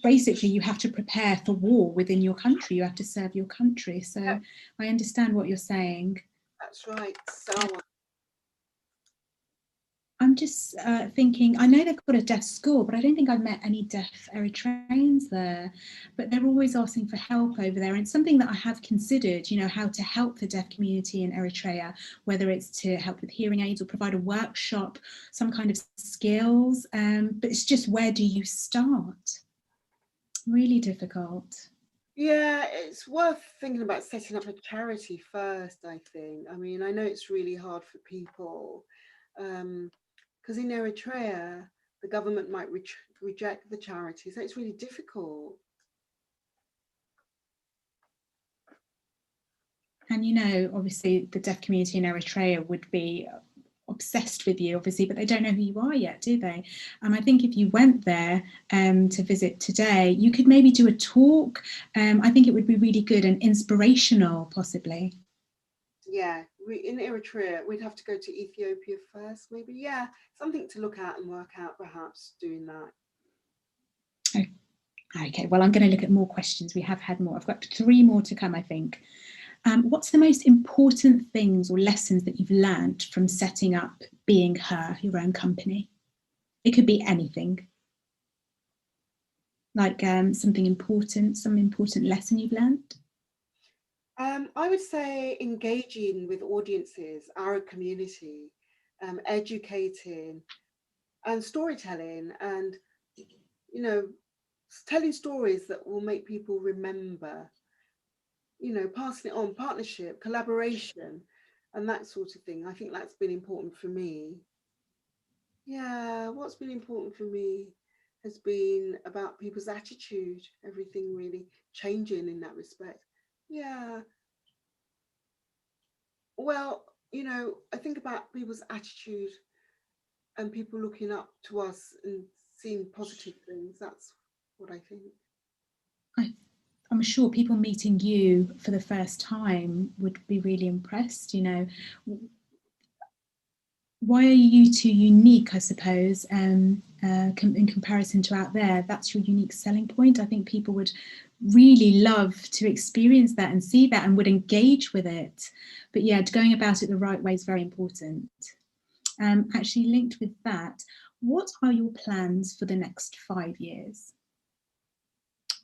basically, you have to prepare for war within your country. You have to serve your country. So I understand what you're saying. That's right. So I'm just thinking, I know they've got a deaf school, but I don't think I've met any deaf Eritreans there. But they're always asking for help over there. And it's something that I have considered, how to help the deaf community in Eritrea, whether it's to help with hearing aids or provide a workshop, some kind of skills. But it's just, where do you start? Really difficult. yeah, it's worth thinking about setting up a charity first, I think. I mean, I know it's really hard for people because in Eritrea, the government might reject the charity. So it's really difficult. And obviously the deaf community in Eritrea would be obsessed with you, obviously, but they don't know who you are yet, do they? And I think if you went there to visit today, you could maybe do a talk. I think it would be really good and inspirational, possibly. Yeah, in Eritrea, we'd have to go to Ethiopia first, maybe. Yeah, something to look at and work out, perhaps doing that. Okay, well, I'm going to look at more questions. We have had more. I've got 3 more to come, I think. What's the most important things or lessons that you've learned from setting up Being Her, your own company? It could be anything. Like something important, some important lesson you've learned? I would say engaging with audiences, our community, educating and storytelling, and telling stories that will make people remember, passing it on, partnership, collaboration, and that sort of thing. I think that's been important for me. Yeah, what's been important for me has been about people's attitude, everything really changing in that respect. Yeah. Well, I think about people's attitude and people looking up to us and seeing positive things. That's what I think. I'm sure people meeting you for the first time would be really impressed. Why are you two unique, I suppose, in comparison to out there? That's your unique selling point. I think people would really love to experience that and see that and would engage with it. But yeah, going about it the right way is very important. Actually, linked with that, what are your plans for the next 5 years?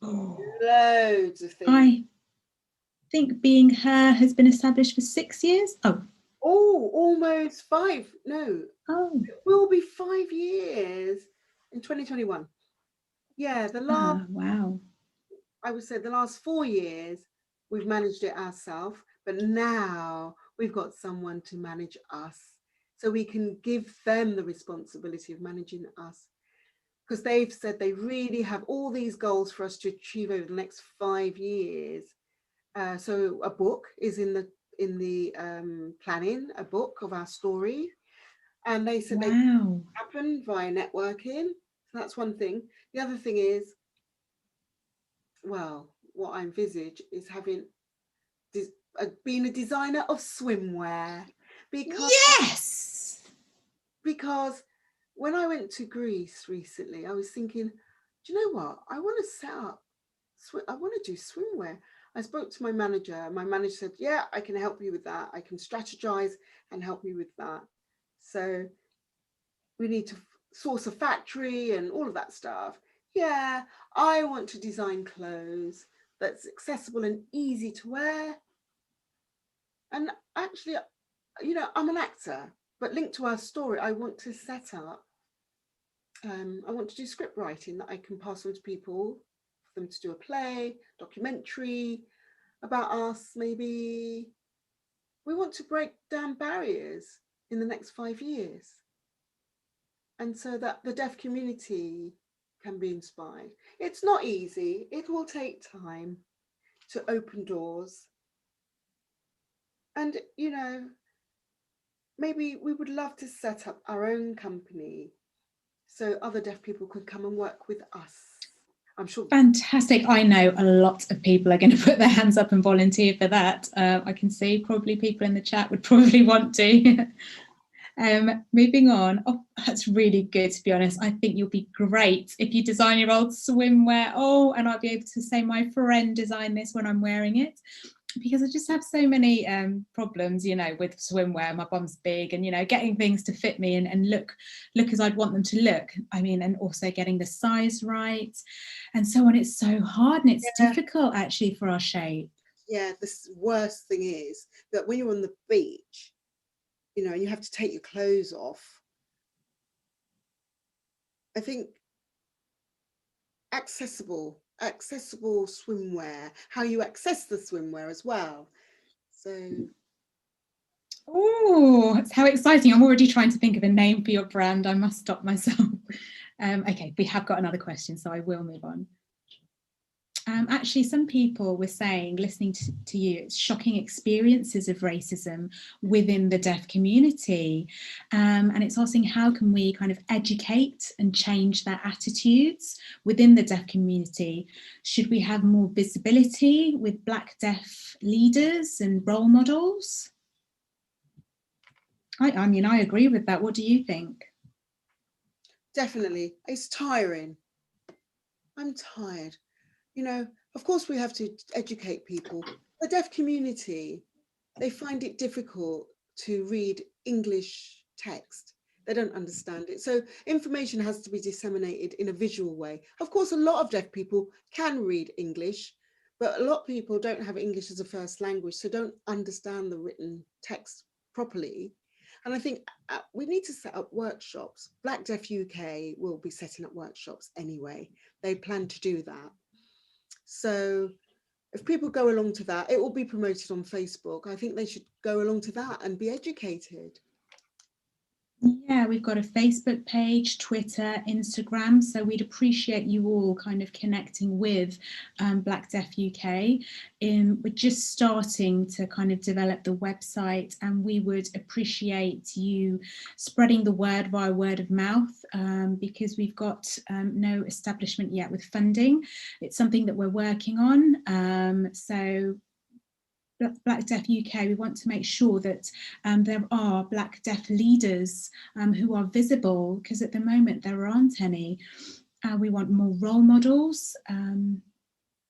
Loads of things. I think Being Her has been established for 6 years. Oh, almost 5. No. Oh. It will be 5 years in 2021. Yeah, Wow. I would say the last 4 years, we've managed it ourselves, but now we've got someone to manage us. So we can give them the responsibility of managing us. Because they've said they really have all these goals for us to achieve over the next 5 years. So a book is in the planning, a book of our story. And they said they happen via networking. So that's one thing. The other thing is, well, what I envisage is being a designer of swimwear. Because when I went to Greece recently, I was thinking, do you know what? I want to set up, I want to do swimwear. I spoke to my manager. My manager said, yeah, I can help you with that. I can strategize and help you with that. So we need to source a factory and all of that stuff. Yeah, I want to design clothes that's accessible and easy to wear. And actually, I'm an actor, but linked to our story, I want to set up, I want to do script writing that I can pass on to people, for them to do a play, documentary about us, maybe. We want to break down barriers in the next 5 years. And so that the deaf community can be inspired. It's not easy. It will take time to open doors. And, you know, maybe we would love to set up our own company so other deaf people could come and work with us. I'm sure. Fantastic. I know a lot of people are going to put their hands up and volunteer for that. I can see probably people in the chat would probably want to. Moving on. Oh, that's really good, to be honest. I think you'll be great if you design your old swimwear. Oh, and I'll be able to say my friend designed this when I'm wearing it. Because I just have so many problems, you know, with swimwear. My bum's big, and, you know, getting things to fit me and look as I'd want them to look. I mean, and also getting the size right and so on. It's so hard, and it's difficult actually for our shape. Yeah, the worst thing is that when you're on the beach, you know, and you have to take your clothes off, I think accessible swimwear, how you access the swimwear as well. So, oh, how exciting. I'm already trying to think of a name for your brand. I must stop myself. Okay, we have got another question, so I will move on. Actually, some people were saying, listening to you, it's shocking experiences of racism within the deaf community. And it's asking, how can we kind of educate and change their attitudes within the deaf community? Should we have more visibility with Black deaf leaders and role models? I mean, I agree with that. What do you think? Definitely. It's tiring. I'm tired. You know, of course we have to educate people. The deaf community, they find it difficult to read English text. They don't understand it. So information has to be disseminated in a visual way. Of course, a lot of deaf people can read English, but a lot of people don't have English as a first language, so don't understand the written text properly. And I think we need to set up workshops. Black Deaf UK will be setting up workshops anyway. They plan to do that. So if people go along to that, it will be promoted on Facebook. I think they should go along to that and be educated. Yeah, we've got a Facebook page, Twitter, Instagram. So we'd appreciate you all kind of connecting with Black Deaf UK. We're just starting to kind of develop the website, and we would appreciate you spreading the word via word of mouth, because we've got no establishment yet with funding. It's something that we're working on. So Black Deaf UK, we want to make sure that there are Black deaf leaders who are visible, because at the moment there aren't any. We want more role models,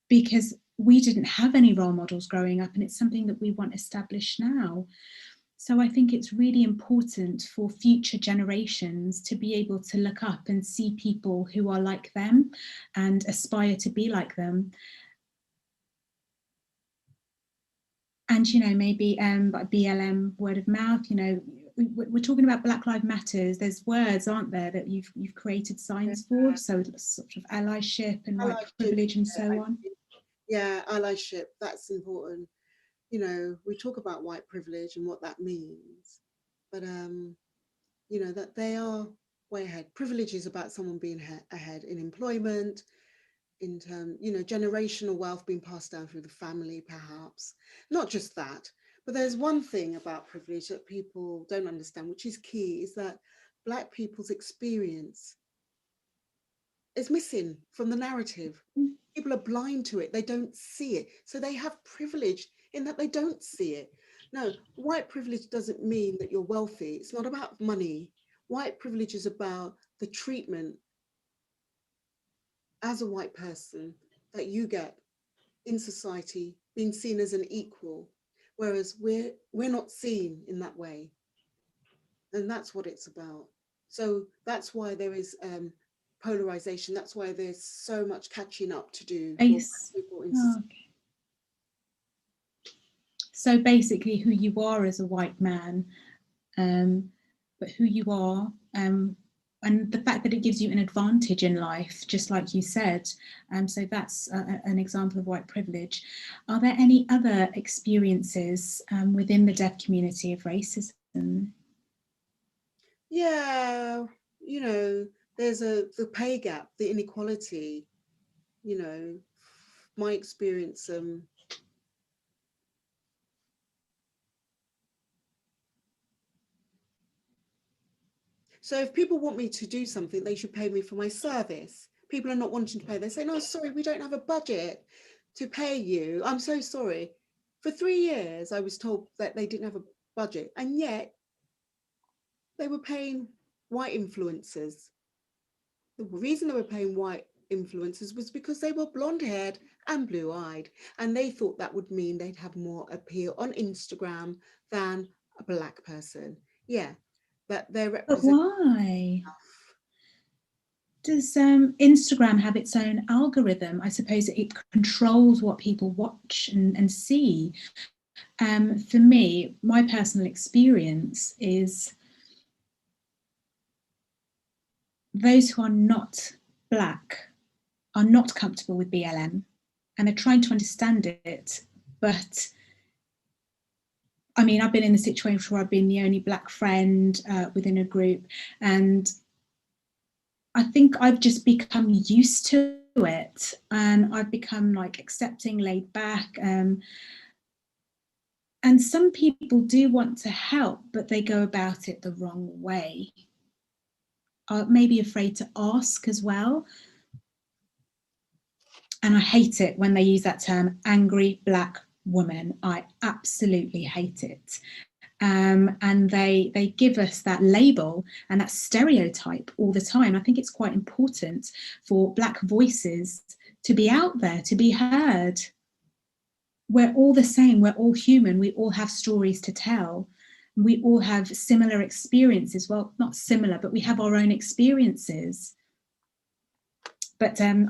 because we didn't have any role models growing up, and it's something that we want established now. So I think it's really important for future generations to be able to look up and see people who are like them and aspire to be like them. And, you know, maybe BLM, word of mouth, you know, we're talking about Black Lives Matters. There's words, aren't there, that you've created signs for? So sort of allyship and white privilege and so on. Yeah, allyship, that's important. You know, we talk about white privilege and what that means, but, you know, that they are way ahead. Privilege is about someone being ahead in employment, in terms, you know, generational wealth being passed down through the family, perhaps. Not just that, but there's one thing about privilege that people don't understand, which is key, is that Black people's experience is missing from the narrative. People are blind to it. They don't see it. So they have privilege in that they don't see it. No, white privilege doesn't mean that you're wealthy. It's not about money. White privilege is about the treatment as a white person that you get in society, being seen as an equal, whereas we're not seen in that way. And that's what it's about. So that's why there is polarization. That's why there's so much catching up to do for people in society. Okay. So basically who you are as a white man, but who you are, and the fact that it gives you an advantage in life, just like you said. So that's an example of white privilege. Are there any other experiences within the deaf community of racism? Yeah, you know, there's the pay gap, the inequality. You know, my experience, So if people want me to do something, they should pay me for my service. People are not wanting to pay. They say, no, sorry, we don't have a budget to pay you. I'm so sorry. For 3 years, I was told that they didn't have a budget, and yet they were paying white influencers. The reason they were paying white influencers was because they were blonde haired and blue eyed, and they thought that would mean they'd have more appeal on Instagram than a black person. Yeah, but they're But representing. why? Does Instagram have its own algorithm? I suppose it controls what people watch and see. For me, my personal experience is those who are not black are not comfortable with BLM, and they're trying to understand it. But I mean, I've been in a situation where I've been the only black friend within a group, and I think I've just become used to it, and I've become like accepting, laid back. And some people do want to help, but they go about it the wrong way. Maybe afraid to ask as well. And I hate it when they use that term, angry black woman. I absolutely hate it. And they give us that label and that stereotype all the time. I think it's quite important for black voices to be out there, to be heard. We're all the same, we're all human, we all have stories to tell. We all have similar experiences. Well, not similar, but we have our own experiences. But I'm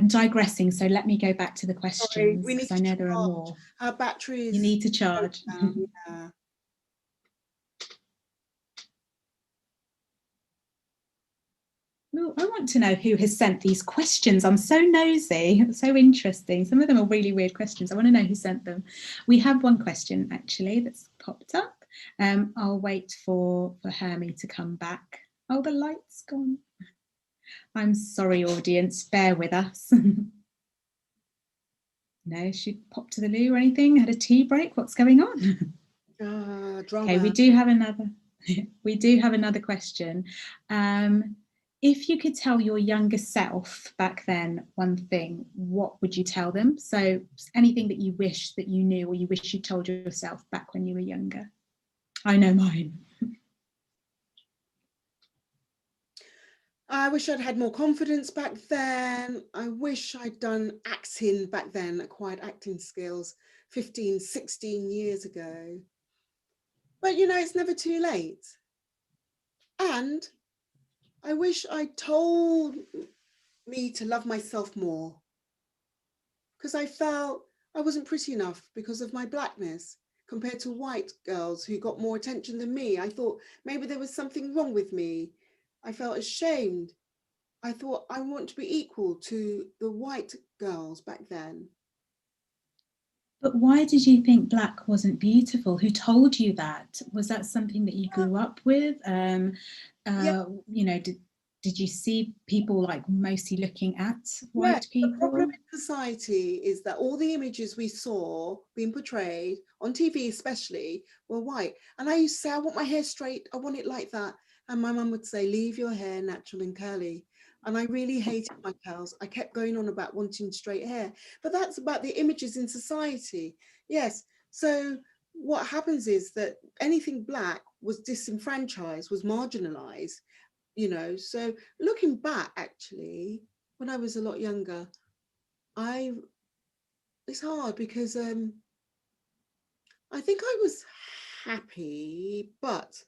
digressing, so let me go back to the questions, because I know there are more. Our batteries. You need to charge. Yeah. Well, I want to know who has sent these questions. I'm so nosy, it's so interesting. Some of them are really weird questions. I want to know who sent them. We have one question actually that's popped up. I'll wait for Hermie to come back. Oh, the light's gone. I'm sorry, audience, bear with us. No, she popped to the loo or anything? Had a tea break? What's going on? Drama. Okay, we do have another. We do have another question. If you could tell your younger self back then one thing, what would you tell them? So anything that you wish that you knew, or you wish you told yourself back when you were younger. I know mine. I wish I'd had more confidence back then. I wish I'd done acting back then, acquired acting skills 15, 16 years ago. But you know, it's never too late. And I wish I told me to love myself more, because I felt I wasn't pretty enough because of my blackness compared to white girls who got more attention than me. I thought maybe there was something wrong with me. I felt ashamed. I thought I want to be equal to the white girls back then. But why did you think black wasn't beautiful? Who told you that? Was that something that you grew up with? Yeah. You know, did you see people like mostly looking at white people? The problem in society is that all the images we saw being portrayed on TV especially were white. And I used to say, I want my hair straight, I want it like that. And my mum would say, leave your hair natural and curly. And I really hated my curls. I kept going on about wanting straight hair. But that's about the images in society. Yes. So what happens is that anything black was disenfranchised, was marginalized, you know. So looking back, actually, when I was a lot younger, it's hard because I think I was happy, but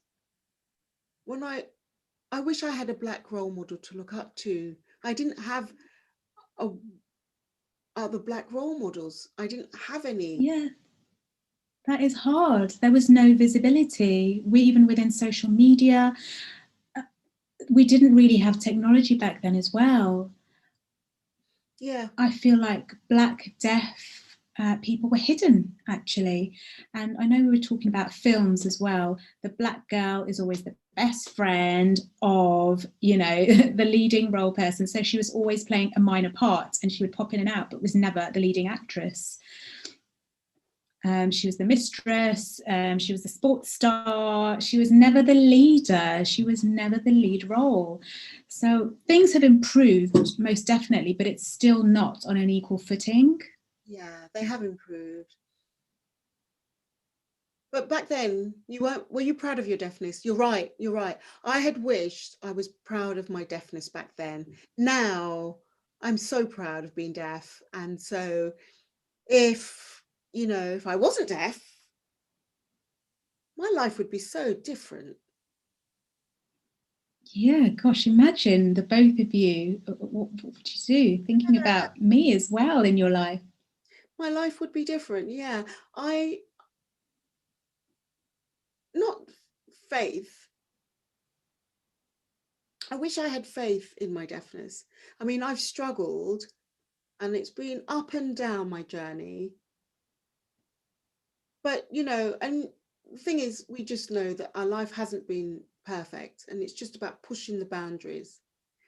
when I wish I had a black role model to look up to. I didn't have other black role models. I didn't have any. Yeah, that is hard. There was no visibility. Even within social media, we didn't really have technology back then as well. Yeah. I feel like black, deaf people were hidden, actually. And I know we were talking about films as well. The black girl is always the best friend of, you know, the leading role person. So she was always playing a minor part, and she would pop in and out, but was never the leading actress. She was the mistress. She was the sports star. She was never the leader. She was never the lead role. So things have improved, most definitely, but it's still not on an equal footing. Yeah, they have improved. But back then, were you proud of your deafness? You're right, you're right. I had wished I was proud of my deafness back then. Now, I'm so proud of being deaf. And so if I wasn't deaf, my life would be so different. Yeah, gosh, imagine the both of you. What would you do? Thinking about me as well in your life. My life would be different. Yeah. Not faith. I wish I had faith in my deafness. I mean, I've struggled and it's been up and down my journey. But, and the thing is, we just know that our life hasn't been perfect, and it's just about pushing the boundaries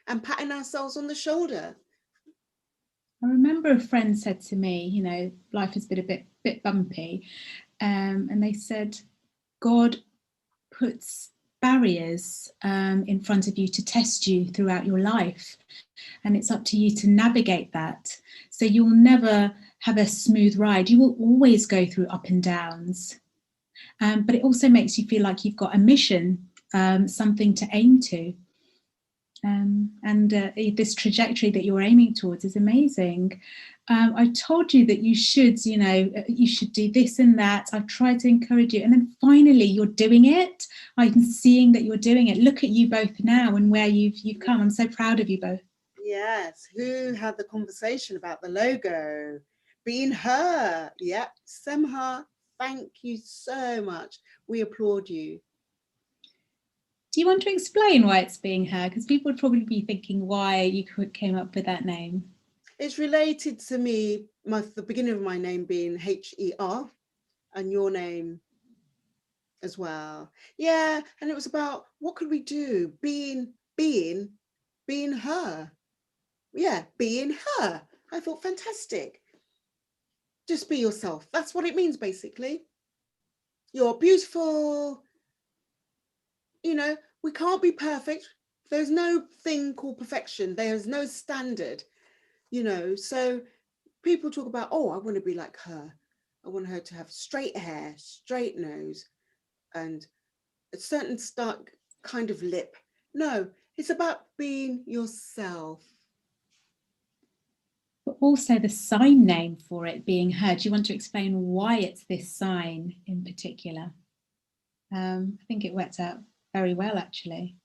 and patting ourselves on the shoulder. I remember a friend said to me, life has been a bit bumpy, and they said, God puts barriers in front of you to test you throughout your life, and it's up to you to navigate that. So you'll never have a smooth ride. You will always go through up and downs, but it also makes you feel like you've got a mission, something to aim to. And this trajectory that you're aiming towards is amazing. I told you that you should do this and that. I've tried to encourage you, and then finally you're doing it. I'm seeing that you're doing it. Look at you both now and where you've come. I'm so proud of you both. Yes, who had the conversation about the logo? Being her. Yep, Semha, thank you so much. We applaud you. Do you want to explain why it's being her? Because people would probably be thinking why you came up with that name. It's related to me, the beginning of my name being Her, and your name as well. Yeah, and it was about what could we do? Being her. Yeah, being her. I thought, fantastic. Just be yourself. That's what it means, basically. You're beautiful. We can't be perfect. There's no thing called perfection. There's no standard, so people talk about, oh, I want to be like her. I want her to have straight hair, straight nose, and a certain stark kind of lip. No, it's about being yourself. But also the sign name for it being her. Do you want to explain why it's this sign in particular? I think it worked out very well, actually.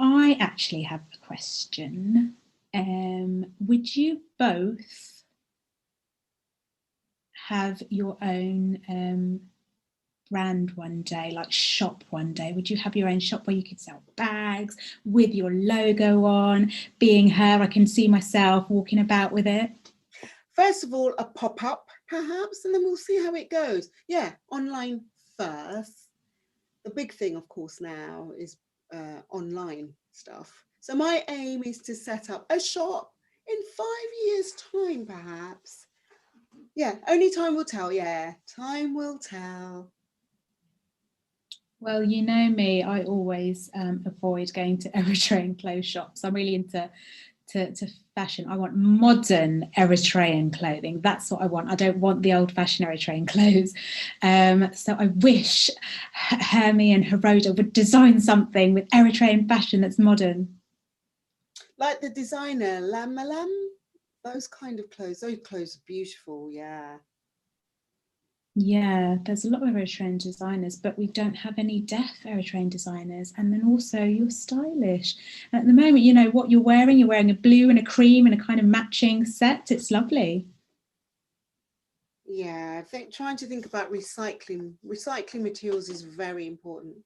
I actually have a question. Would you both have your own brand one day, like shop one day? Would you have your own shop where you could sell bags with your logo on? Being her, I can see myself walking about with it. First of all, a pop-up perhaps, and then we'll see how it goes. Yeah, online first. The big thing, of course, now is online stuff. So my aim is to set up a shop in 5 years' time, perhaps. Yeah, only time will tell. Yeah, time will tell. Well, you know me, I always avoid going to Eritrean clothes shops. I'm really into fashion. I want modern Eritrean clothing. That's what I want. I don't want the old-fashioned Eritrean clothes. So I wish Hermon and Heroda would design something with Eritrean fashion that's modern. Like the designer Lam, those kind of clothes. Those clothes are beautiful. Yeah. Yeah, there's a lot of Eritrean designers, but we don't have any deaf Eritrean designers. And then also you're stylish. And at the moment, what you're wearing a blue and a cream and a kind of matching set. It's lovely. Yeah, I think trying to think about recycling materials is very important.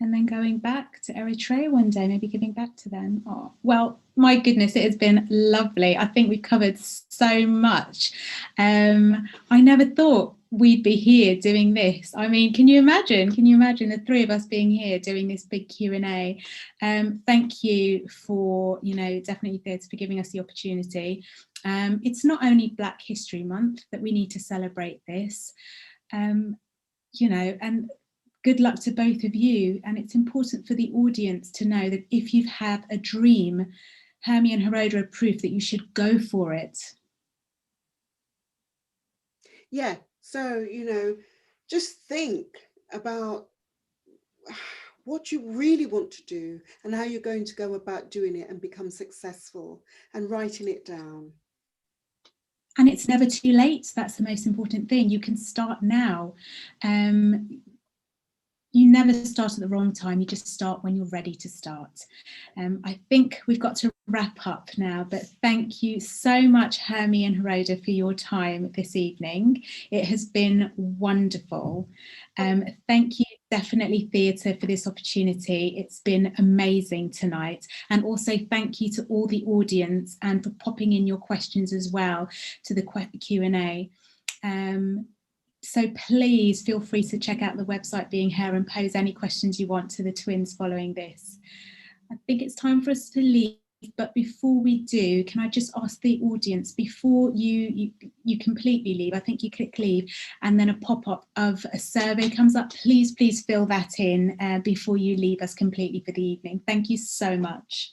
And then going back to Eritrea one day, maybe giving back to them. Oh, well, My goodness, it has been lovely. I think we've covered so much. I never thought we'd be here doing this. I mean, can you imagine the three of us being here doing this big Q&A? Thank you for, definitely Theatre, for giving us the opportunity. It's not only Black History Month that we need to celebrate this, and good luck to both of you. And it's important for the audience to know that if you've had a dream, Hermon and Heroda are proof that you should go for it. Yeah, so, just think about what you really want to do and how you're going to go about doing it and become successful, and writing it down. And it's never too late. That's the most important thing. You can start now. You never start at the wrong time. You just start when you're ready to start. I think we've got to wrap up now, but thank you so much, Hermon and Heroda, for your time this evening. It has been wonderful. Thank you, Definitely Theatre, for this opportunity. It's been amazing tonight. And also thank you to all the audience and for popping in your questions as well to the Q&A. So please feel free to check out the website Being Her and pose any questions you want to the twins following this. I think it's time for us to leave, but before we do, can I just ask the audience, before you completely leave, I think you click leave and then a pop-up of a survey comes up. Please fill that in before you leave us completely for the evening. Thank you so much.